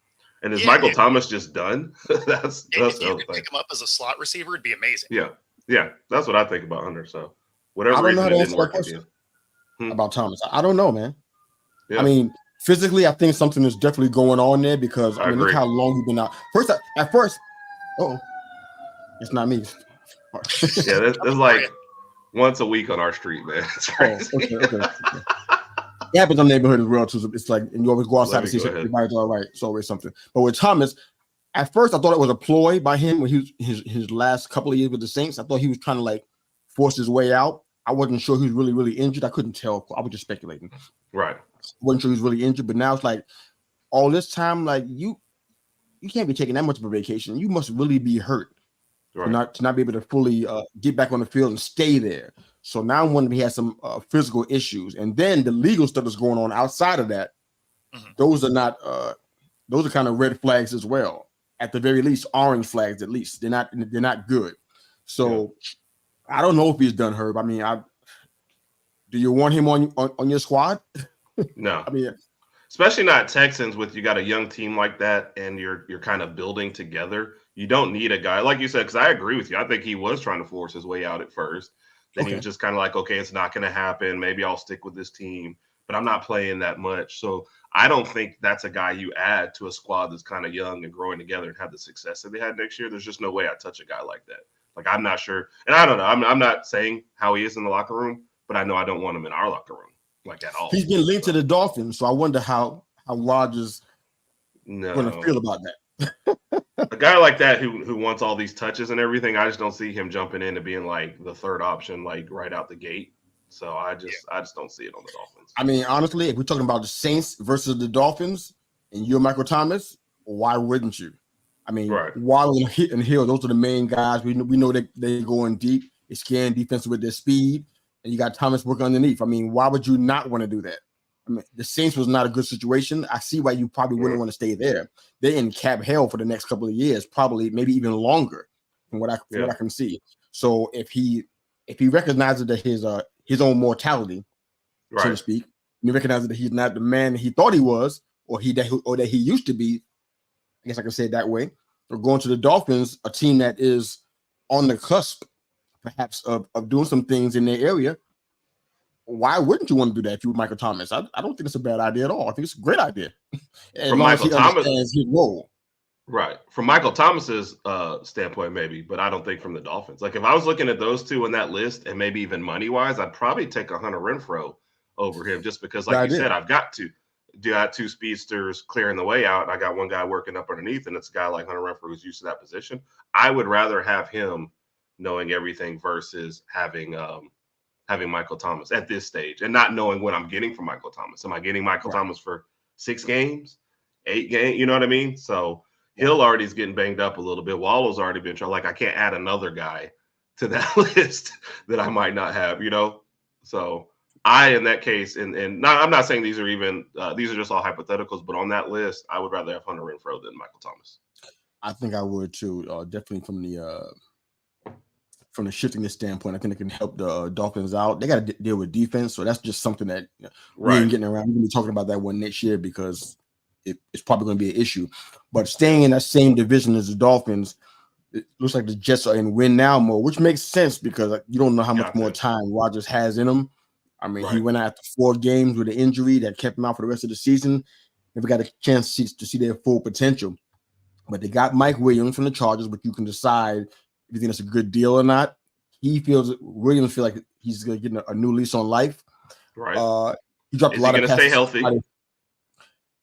and is Michael Thomas just done? that's if you could pick him up as a slot receiver, it'd be amazing. Yeah. That's what I think about Hunter. So whatever reason it didn't work about Thomas. I don't know, man. Yeah. I mean, physically, I think something is definitely going on there because I mean, look how long he's been out. At first, it's not me. Yeah, there's like once a week on our street, man. It's crazy. Okay. It happens in the neighborhood as well too. It's like, and you always go outside to see if everybody's all right. It's always something. But with Thomas, at first I thought it was a ploy by him when he was his last couple of years with the Saints. I thought he was trying to like force his way out. I wasn't sure he was really, really injured. I couldn't tell. I was just speculating. Right. I wasn't sure he was really injured, but now it's like all this time, like you can't be taking that much of a vacation. You must really be hurt. Right. To not be able to fully get back on the field and stay there. So now I'm wondering if he has some physical issues, and then the legal stuff that's going on outside of that. Those are not. Those are kind of red flags as well. At the very least, orange flags. At least they're not good. So I don't know if he's done, Herb. I mean, do you want him on your squad? No. I mean, especially not Texans with you got a young team like that, and you're kind of building together. You don't need a guy like you said, because I agree with you. I think he was trying to force his way out at first. Then he was just kind of like, okay, it's not going to happen. Maybe I'll stick with this team. but I'm not playing that much. So I don't think that's a guy you add to a squad that's kind of young and growing together and have the success that they had next year. There's just no way I touch a guy like that. Like, I'm not sure. And I don't know. I'm not saying how he is in the locker room, but I know I don't want him in our locker room, like, at all. He's been linked to the Dolphins, so I wonder how Rodgers going to feel about that. A guy like that who wants all these touches and everything, I just don't see him jumping into being like the third option, like right out the gate. So I just don't see it on the Dolphins. I mean, honestly, if we're talking about the Saints versus the Dolphins and you're Michael Thomas, why wouldn't you? I mean, Waddle and Hill, those are the main guys. We know that they're going deep. They scan defense with their speed, and you got Thomas working underneath. I mean, why would you not want to do that? I mean, the Saints was not a good situation. I see why you probably wouldn't want to stay there. They're in cap hell for the next couple of years, probably maybe even longer from what I can see. So if he recognizes that his own mortality, so to speak, and he recognizes that he's not the man he thought he was, or that he used to be, I guess I can say it that way, or going to the Dolphins, a team that is on the cusp, perhaps, of doing some things in their area. Why wouldn't you want to do that if you were Michael Thomas? I don't think it's a bad idea at all. I think it's a great idea. From Michael Thomas, his role. Right. From Michael Thomas's standpoint, maybe, but I don't think from the Dolphins. Like, if I was looking at those two on that list, and maybe even money-wise, I'd probably take a Hunter Renfrow over him, just because, like you said, I've got two speedsters clearing the way out, and I got one guy working up underneath, and it's a guy like Hunter Renfrow who's used to that position. I would rather have him knowing everything versus having Michael Thomas at this stage and not knowing what I'm getting from Michael Thomas. Am I getting Michael Thomas for 6 games, 8 games? You know what I mean? So Hill already is getting banged up a little bit. Wallow's already been trying. Like, I can't add another guy to that list that I might not have, So in that case, and I'm not saying these are even these are just all hypotheticals, but on that list, I would rather have Hunter Renfrow than Michael Thomas. I think I would too. Definitely from the shifting standpoint, I think it can help the Dolphins out. They got to deal with defense, so that's just something that we ain't getting around. We're going to be talking about that one next year because it's probably going to be an issue. But staying in that same division as the Dolphins, it looks like the Jets are in win now mode, which makes sense because you don't know how much more time Rodgers has in him. I mean, he went out after 4 games with an injury that kept him out for the rest of the season. Never got a chance to see their full potential. But they got Mike Williams from the Chargers, but you can decide if you think that's a good deal or not. Williams feel like he's going to get a new lease on life. Right. He dropped a lot of passes. Stay healthy.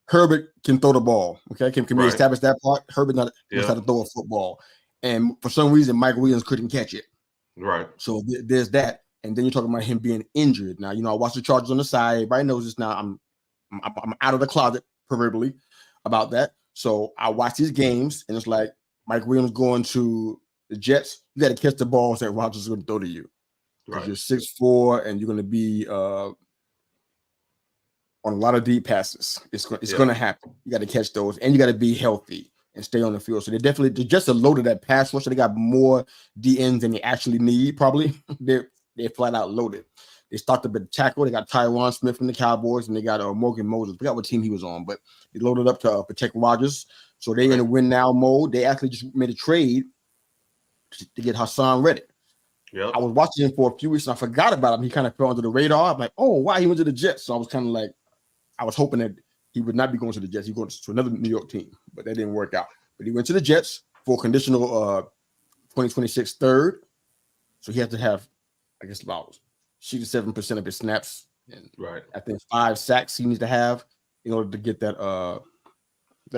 Herbert can throw the ball. Okay, can we establish that part? Herbert knows how to throw a football, and for some reason, Mike Williams couldn't catch it. Right. So there's that, and then you're talking about him being injured. Now, I watched the Chargers on the side. Everybody knows this now. I'm out of the closet, proverbially, about that. So I watch these games, and it's like Mike Williams going to the Jets. You got to catch the balls that Rodgers is going to throw to you. Right. You're 6'4", and you're going to be on a lot of deep passes. It's going to happen. You got to catch those, and you got to be healthy and stay on the field. So they're just a loaded that pass rush. So they got more DNs than they actually need. Probably they're flat out loaded. They stocked up at the tackle. They got Tyron Smith from the Cowboys, and they got Morgan Moses. I forgot what team he was on, but they loaded up to protect Rodgers. So they're in a win now mode. They actually just made a trade to get Hassan Reddick. Yep. I was watching him for a few weeks and I forgot about him. He kind of fell under the radar. I'm like, oh, why he went to the Jets? So I was kind of like, I was hoping that he would not be going to the Jets. He's going to another New York team, but that didn't work out. But he went to the Jets for conditional 2026 third. So he has to have, I guess, about 67% of his snaps. And I think 5 sacks he needs to have in order to get that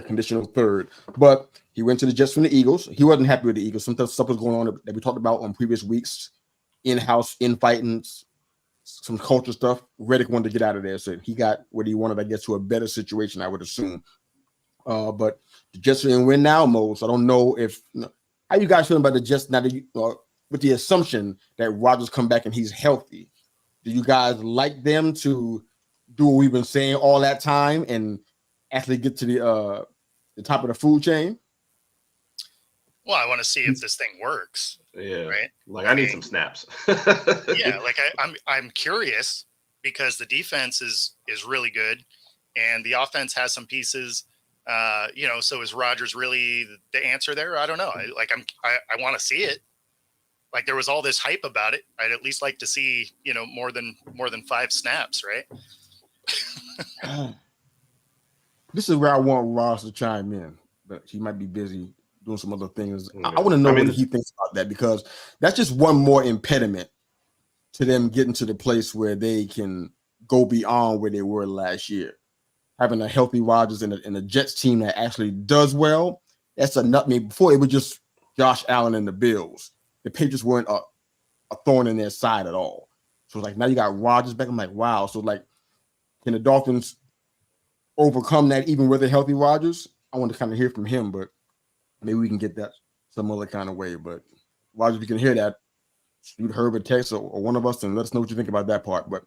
conditional third. But he went to the Jets from the Eagles. He wasn't happy with the Eagles. Some stuff was going on that we talked about on previous weeks, in-house infighting, some culture stuff. Reddick wanted to get out of there, so he got what he wanted, I guess, to a better situation, I would assume. But the Jets are in win now mode, so I don't know how you guys feeling about the Jets now that with the assumption that Rodgers come back and he's healthy. Do you guys like them to do what we've been saying all that time and actually get to the top of the food chain? Well, I want to see if this thing works. Yeah. Right. Like, I need some snaps. Yeah. Like I'm curious because the defense is really good and the offense has some pieces. So is Rodgers really the answer there? I don't know. I want to see it. Like, there was all this hype about it. I'd at least like to see, more than 5 snaps, right? This is where I want Ross to chime in, but he might be busy doing some other things. I Yeah. want to know I mean, what he thinks about that, because that's just one more impediment to them getting to the place where they can go beyond where they were last year. Having a healthy Rodgers and a Jets team that actually does well, that's a nut. I mean, before it was just Josh Allen and the Bills. The Patriots weren't a thorn in their side at all. So like now you got Rodgers back. I'm like, wow. So like, can the Dolphins overcome that even with a healthy Rodgers? I want to kind of hear from him, but maybe we can get that some other kind of way. But Rodgers, if you can hear that, shoot Herb a text or one of us and let us know what you think about that part. But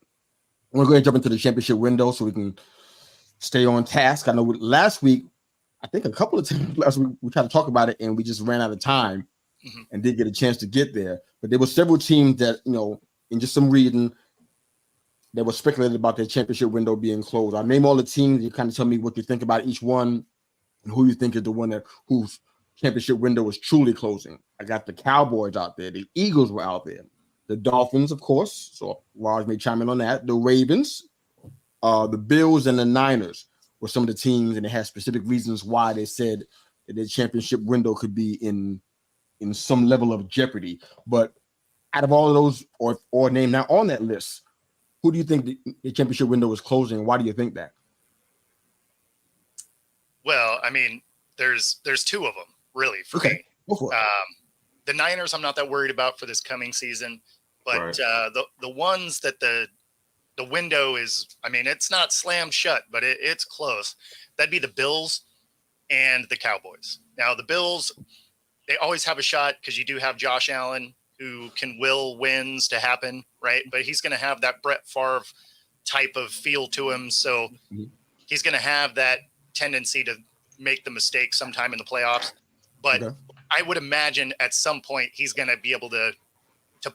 I'm going to go ahead and jump into the championship window so we can stay on task. I know last week, I think a couple of times last week, we tried to talk about it and we just ran out of time and didn't get a chance to get there. But there were several teams that, in just some reading, that was speculated about their championship window being closed. I'll name all the teams. You kind of tell me what you think about each one and who you think is the one whose championship window is truly closing. I got the Cowboys out there. The Eagles were out there. The Dolphins, of course. So Raj may chime in on that. The Ravens, the Bills, and the Niners were some of the teams, and they had specific reasons why they said that their championship window could be in some level of jeopardy. But out of all of those, or named now on that list, who do you think the championship window is closing? Why do you think that? Well, I mean, there's two of them really for me. Go for it. The Niners, I'm not that worried about for this coming season, but Right. The ones that the window is, I mean, it's not slammed shut, but it's close. That'd be the Bills and the Cowboys. Now, the Bills, they always have a shot because you do have Josh Allen, who can will wins to happen, right? But he's going to have that Brett Favre type of feel to him. So he's going to have that tendency to make the mistake sometime in the playoffs. But I would imagine at some point he's going to be able to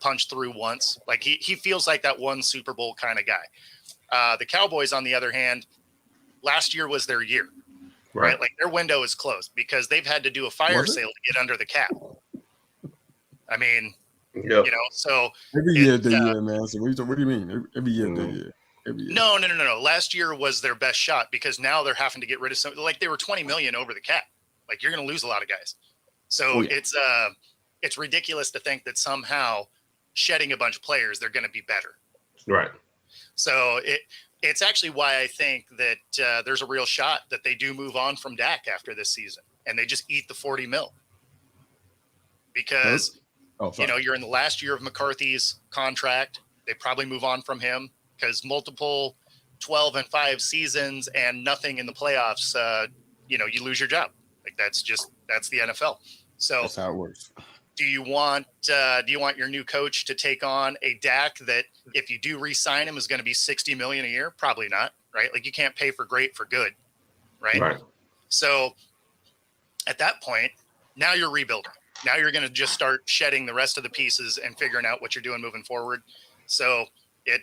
punch through once. Like he feels like that one Super Bowl kind of guy. The Cowboys, on the other hand, last year was their year, right? Like their window is closed because they've had to do a fire sale to get under the cap. I mean, so every year of the year, man. So what do you mean? Every year of the year. Every year. No. Last year was their best shot because now they're having to get rid of some. Like they were $20 million over the cap. Like you're going to lose a lot of guys. So it's ridiculous to think that somehow shedding a bunch of players, they're going to be better. Right. So it's actually why I think that there's a real shot that they do move on from Dak after this season and they just eat the $40 million because. You're in the last year of McCarthy's contract. They probably move on from him because multiple 12-5 seasons and nothing in the playoffs, you lose your job. Like that's the NFL. So that's how it works. Do you want your new coach to take on a Dak that if you do re-sign him is going to be $60 million a year? Probably not, right? Like you can't pay for great for good, right? So at that point, now you're rebuilding. Now you're going to just start shedding the rest of the pieces and figuring out what you're doing moving forward. So I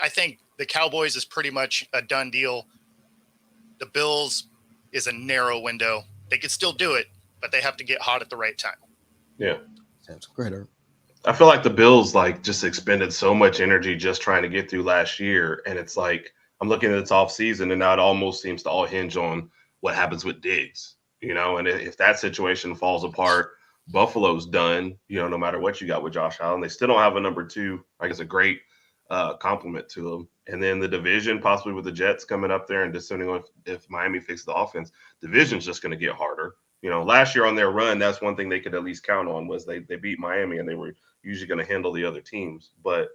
think the Cowboys is pretty much a done deal. The Bills is a narrow window. They could still do it, but they have to get hot at the right time. Yeah. Sounds great. I feel like the Bills just expended so much energy just trying to get through last year. And it's like, I'm looking at its off season and now it almost seems to all hinge on what happens with Diggs. And if that situation falls apart, Buffalo's done, no matter what you got with Josh Allen. They still don't have a number two. I guess a great compliment to them. And then the division, possibly with the Jets coming up there and depending on if Miami fixes the offense, division's just going to get harder. Last year on their run, that's one thing they could at least count on was they beat Miami and they were usually going to handle the other teams. But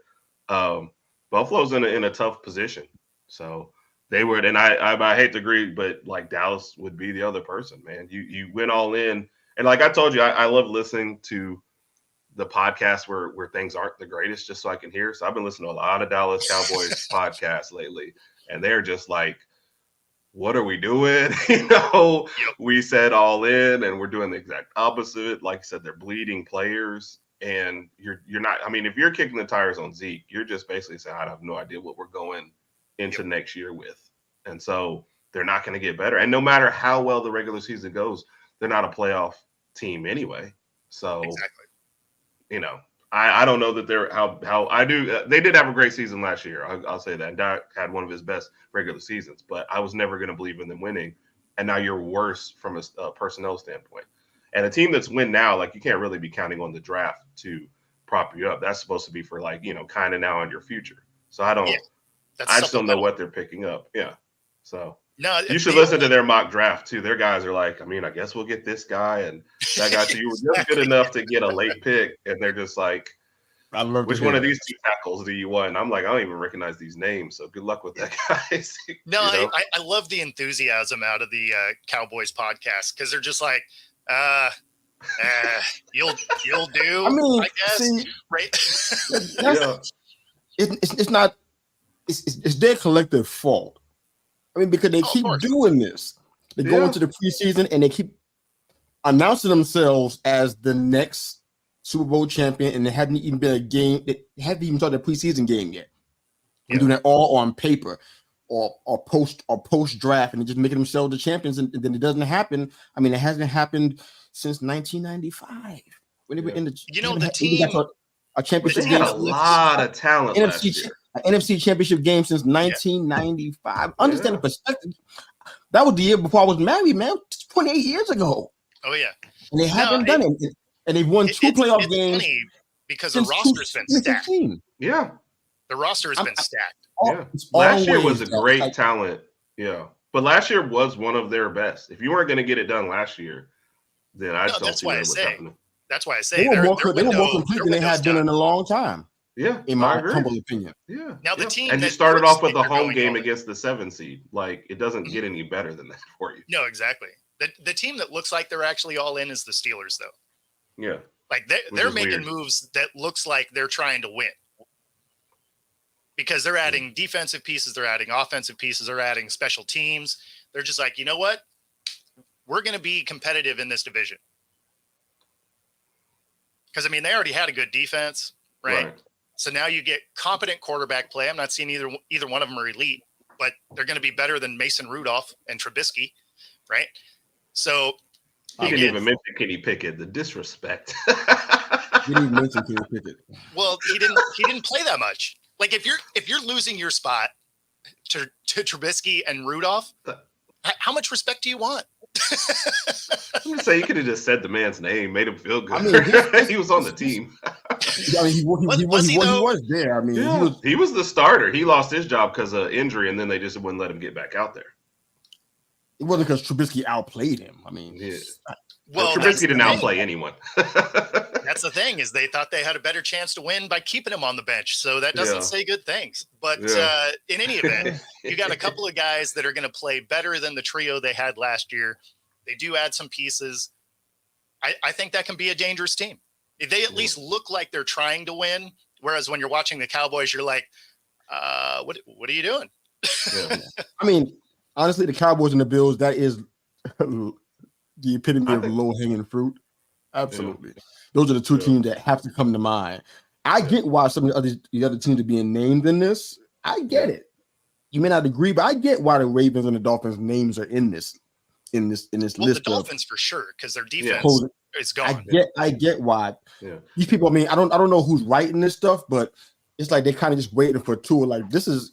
Buffalo's in a tough position. So they were, and I hate to agree, but like Dallas would be the other person, man. You went all in, and like I told you, I love listening to the podcast where things aren't the greatest, just so I can hear. So I've been listening to a lot of Dallas Cowboys podcasts lately, and they're just like, "What are we doing?" We said all in, and we're doing the exact opposite. Like I said, they're bleeding players, and you're not. I mean, if you're kicking the tires on Zeke, you're just basically saying, "I have no idea what we're going into next year with." And so they're not going to get better. And no matter how well the regular season goes, they're not a playoff team anyway. So, I don't know that they're how I do. They did have a great season last year. I'll say that. Dak had one of his best regular seasons, but I was never going to believe in them winning. And now you're worse from a personnel standpoint. And a team that's win now, like you can't really be counting on the draft to prop you up. That's supposed to be for like, kind of now in your future. So I just don't know what they're picking up. Yeah. So no, you should listen to their mock draft too. Their guys are like, I guess we'll get this guy and that guy. So you were just good enough to get a late pick, and they're just like, which one of these two tackles do you want? And I'm like, I don't even recognize these names. So good luck with that, guys. No, I love the enthusiasm out of the Cowboys podcast because they're just like, you'll do. I guess, see, right? It's not. It's their collective fault. Because they keep doing this. They go into the preseason and they keep announcing themselves as the next Super Bowl champion, and there hadn't even been a game. They haven't even started a preseason game yet. They're doing that all on paper or post draft, and they're just making themselves the champions, and then it doesn't happen. It hasn't happened since 1995 when they were in the. The team a championship they game. had a lot of talent last year. NFC championship game since 1995. Understand the perspective. That was the year before I was married, man. 28 years ago. Oh yeah, and they haven't done it. And they've won two playoff games because the roster's been stacked. Yeah, the roster has been stacked. Last year was a great talent. Yeah, but last year was one of their best. If you weren't going to get it done last year, then I just don't see what's happening. That's why I say they were more complete than they had been in a long time. Yeah, in my humble opinion. Yeah. Now the team, and you started off with a home game against the 7 seed. Like it doesn't get any better than that for you. No, exactly. The team that looks like they're actually all in is the Steelers, though. Yeah, like they're making moves that looks like they're trying to win because they're adding defensive pieces, they're adding offensive pieces, they're adding special teams. They're just like, you know what, we're going to be competitive in this division because they already had a good defense, right? So now you get competent quarterback play. I'm not seeing either one of them are elite, but they're going to be better than Mason Rudolph and Trubisky, right? So you didn't even mention Kenny Pickett. The disrespect. You didn't mention Kenny Pickett. Well, he didn't play that much. Like if you're losing your spot to Trubisky and Rudolph, how much respect do you want? I'm gonna say you could have just said the man's name, made him feel good. He was on the team. He was there. He was the starter. He lost his job because of injury, and then they just wouldn't let him get back out there. It wasn't because Trubisky outplayed him. Well, Trubisky didn't outplay anyone. That's the thing is they thought they had a better chance to win by keeping him on the bench. So that doesn't say good things. But in any event, you got a couple of guys that are going to play better than the trio they had last year. They do add some pieces. I think that can be a dangerous team. If they at least look like they're trying to win, whereas when you're watching the Cowboys, you're like, what are you doing? Honestly, the Cowboys and the Bills, that is the epitome of low-hanging fruit. Absolutely. Yeah. Those are the two teams that have to come to mind. I get why some of the other teams are being named in this. I get it. You may not agree, but I get why the Ravens and the Dolphins names are in this list. The Dolphins for sure, because their defense is gone. I get why. Yeah. These people, I don't know who's writing this stuff, but it's like they kind of just waiting for a tour. Like this is,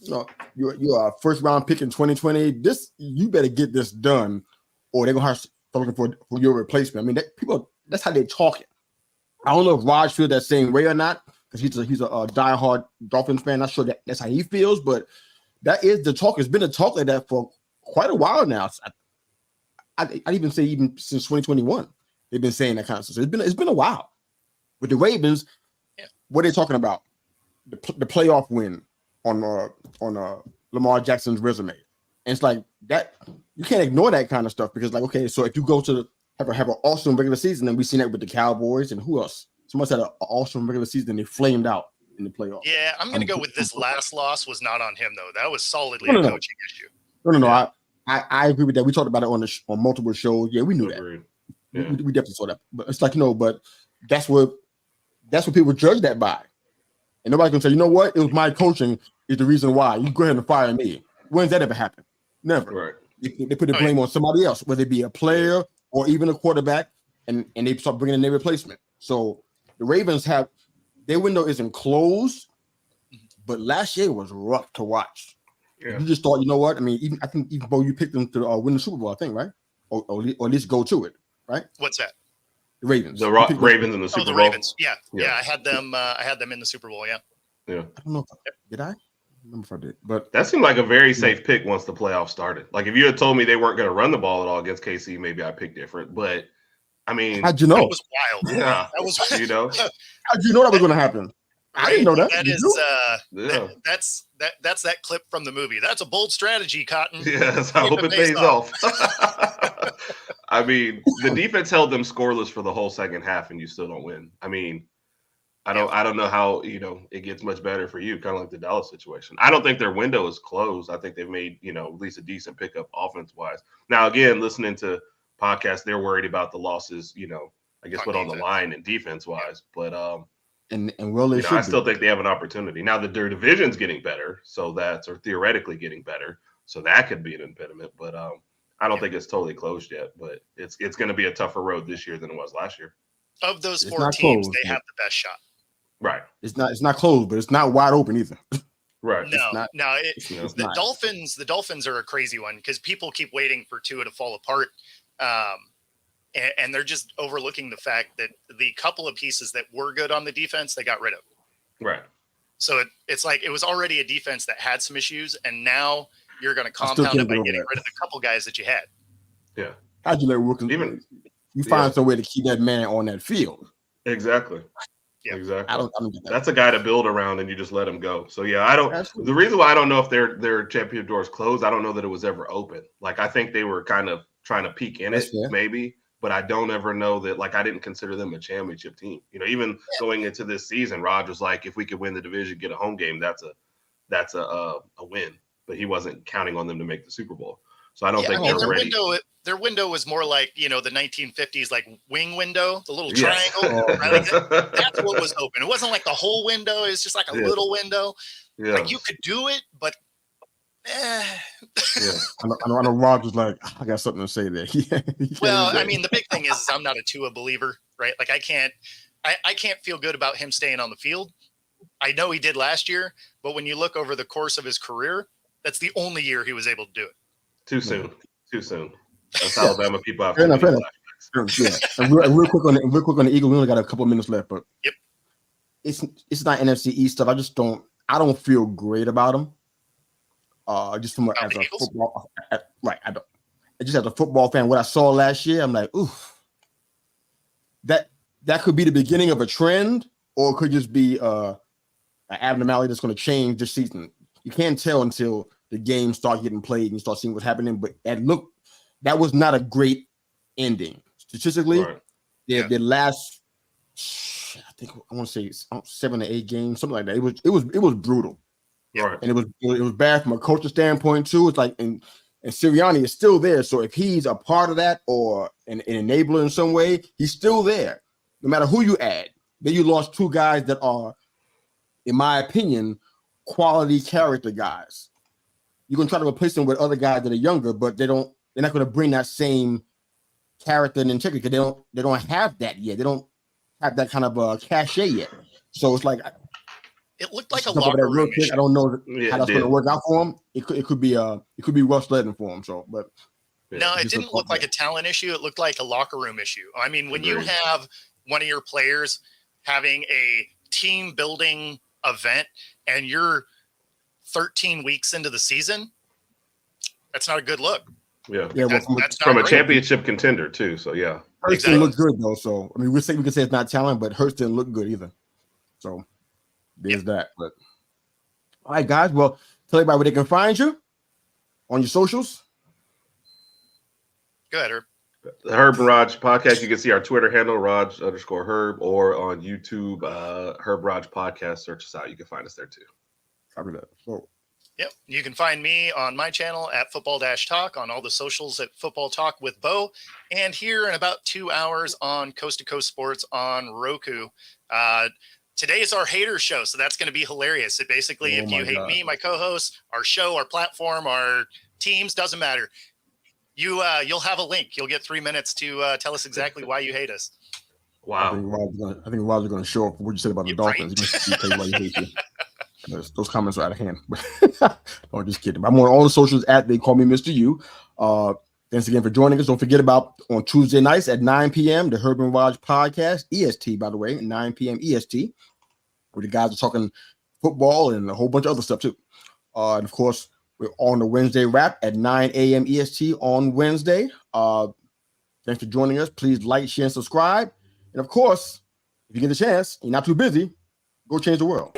you're a first round pick in 2020. This you better get this done, or they're gonna have to start looking for your replacement. That's how they're talking. I don't know if Raj feels that same way or not, because he's a diehard Dolphins fan. Not sure that's how he feels, but that is the talk. It's been a talk like that for quite a while now. I'd even say even since 2021, they've been saying that kind of stuff. So it's been a while. With the Ravens, what are they talking about? The playoff win on Lamar Jackson's resume, and it's like that you can't ignore that kind of stuff because okay, so if you go to have an awesome regular season, and we've seen that with the Cowboys and who else? Someone had an awesome regular season and they flamed out in the playoffs. Yeah, I'm going to go with this last loss was not on him though. That was solidly a coaching issue. No. I agree with that. We talked about it on multiple shows. Yeah, we knew that. Yeah. We definitely saw that. But it's like but that's what people judge that by. And nobody can say, you know what? It was my coaching is the reason why. You go ahead and fire me. When's that ever happen? Never. Right. They put the blame on somebody else, whether it be a player or even a quarterback, and they start bringing in their replacement. So the Ravens have their window isn't closed, but last year was rough to watch. Yeah. You just thought, you know what? I mean, I think Bo, you picked them to win the Super Bowl, I think, right? Or at least go to it, right? What's that? The Ravens. The Ravens in the Super Oh, the Bowl. Ravens. Yeah. I had them. I had them in the Super Bowl. Yeah. I don't know. Did I? I don't remember if I did, but that seemed like a very safe pick once the playoffs started. Like if you had told me they weren't going to run the ball at all against KC, maybe I picked different. But I mean, how'd you know? That was wild. Yeah, that was you know. How'd you know that was going to happen? I didn't know that. That is that's that clip from the movie. That's a bold strategy, Cotton. Yeah, that's how I hope it pays off. I mean, the defense held them scoreless for the whole second half, and you still don't win. I mean, I don't know how it gets much better for you. Kind of like the Dallas situation. I don't think their window is closed. I think they've made at least a decent pickup offense wise. Now, again, listening to podcasts, they're worried about the losses. I guess On what on the defense. line and defense wise, but And well, they should. I still think they have an opportunity. Now that their division's getting better, so that's or theoretically getting better, so that could be an impediment. But I don't think it's totally closed yet. But it's going to be a tougher road this year than it was last year. Of those It's 4 not teams, closed, they have the best shot. Right. It's not closed, but it's not wide open either. Right. The Dolphins are a crazy one because people keep waiting for Tua to fall apart. And they're just overlooking the fact that the couple of pieces that were good on the defense, they got rid of. Right. So it's like it was already a defense that had some issues, and now you're going to compound it by getting rid of the couple guys that you had. Yeah. How'd you let Wilkins? You find some way to keep that man on that field. Exactly. Yeah. Exactly. I don't get that. That's a guy to build around, and you just let him go. So yeah, I don't. Absolutely. The reason why I don't know if their championship door is closed, I don't know that it was ever open. Like I think they were kind of trying to peek in it, maybe. But I don't ever know that. Like I didn't consider them a championship team. Even going into this season, Rod was like, if we could win the division, get a home game, that's a win. But he wasn't counting on them to make the Super Bowl. So I don't think they're ready. Their window was more like the 1950s like wing window, the little triangle. Right? That's what was open. It wasn't like the whole window. It was just like a little window. Yeah. Like you could do it, but. Yeah. I know Rod was like, I got something to say there. Well, I mean, the big thing is I'm not a Tua believer, right? Like I can't feel good about him staying on the field. I know he did last year, but when you look over the course of his career, that's the only year he was able to do it. Too soon. That's Alabama people have fair enough. Yeah. And real quick on the Eagles, we only got a couple of minutes left, but it's not NFC East stuff. I don't feel great about them. Just from as a football, right? I don't. Just as a football fan, what I saw last year, I'm like, ooh, that could be the beginning of a trend, or it could just be an abnormality that's going to change this season. You can't tell until the games start getting played and you start seeing what's happening. But that was not a great ending statistically. Right. Their last, I think I want to say 7 to 8 games, something like that. It was brutal. Right. And it was bad from a culture standpoint too. It's like and Sirianni is still there. So if he's a part of that or an enabler in some way, he's still there. No matter who you add. Then you lost 2 guys that are, in my opinion, quality character guys. You're gonna try to replace them with other guys that are younger, but they're not gonna bring that same character and integrity because they don't have that yet. They don't have that kind of cachet yet. So it's like it looked like a locker room issue. I don't know how that's going to work out for him. It could be Russ Ledden for him. So, but no, it didn't look like a talent issue. It looked like a locker room issue. I mean, when you have one of your players having a team building event and you're 13 weeks into the season, that's not a good look. Yeah. That's from a championship contender too. So yeah, Hurts didn't look good though. So I mean, we can say it's not talent, but Hurts didn't look good either. So there's that. But all right, guys. Well, tell everybody where they can find you on your socials. Go ahead, Herb. The Herb and Raj podcast. You can see our Twitter handle, Raj_Herb, or on YouTube, Herb Raj podcast. Search us out. You can find us there too. Copy that. So. Yep. You can find me on my channel at Football-Talk, on all the socials at Football Talk with Bo, and here in about 2 hours on Coast to Coast Sports on Roku. Today is our hater show, so that's going to be hilarious. It basically, if you hate me, my co-host, our show, our platform, our teams, doesn't matter. You'll have a link. You'll get 3 minutes to tell us exactly why you hate us. Wow. I think Roger's going to show up for what you said about the Dolphins. He's going to tell you why he hates you. Those comments are out of hand. No, just kidding. I'm on all the socials at They Call Me Mr. U. Thanks again for joining us. Don't forget about on Tuesday nights at 9 p.m. the Herb and Raj podcast, EST, by the way, 9 p.m. EST, where the guys are talking football and a whole bunch of other stuff too. And of course, we're on the Wednesday wrap at 9 a.m. EST on Wednesday. Thanks for joining us. Please like, share, and subscribe. And of course, if you get a chance, you're not too busy, go change the world.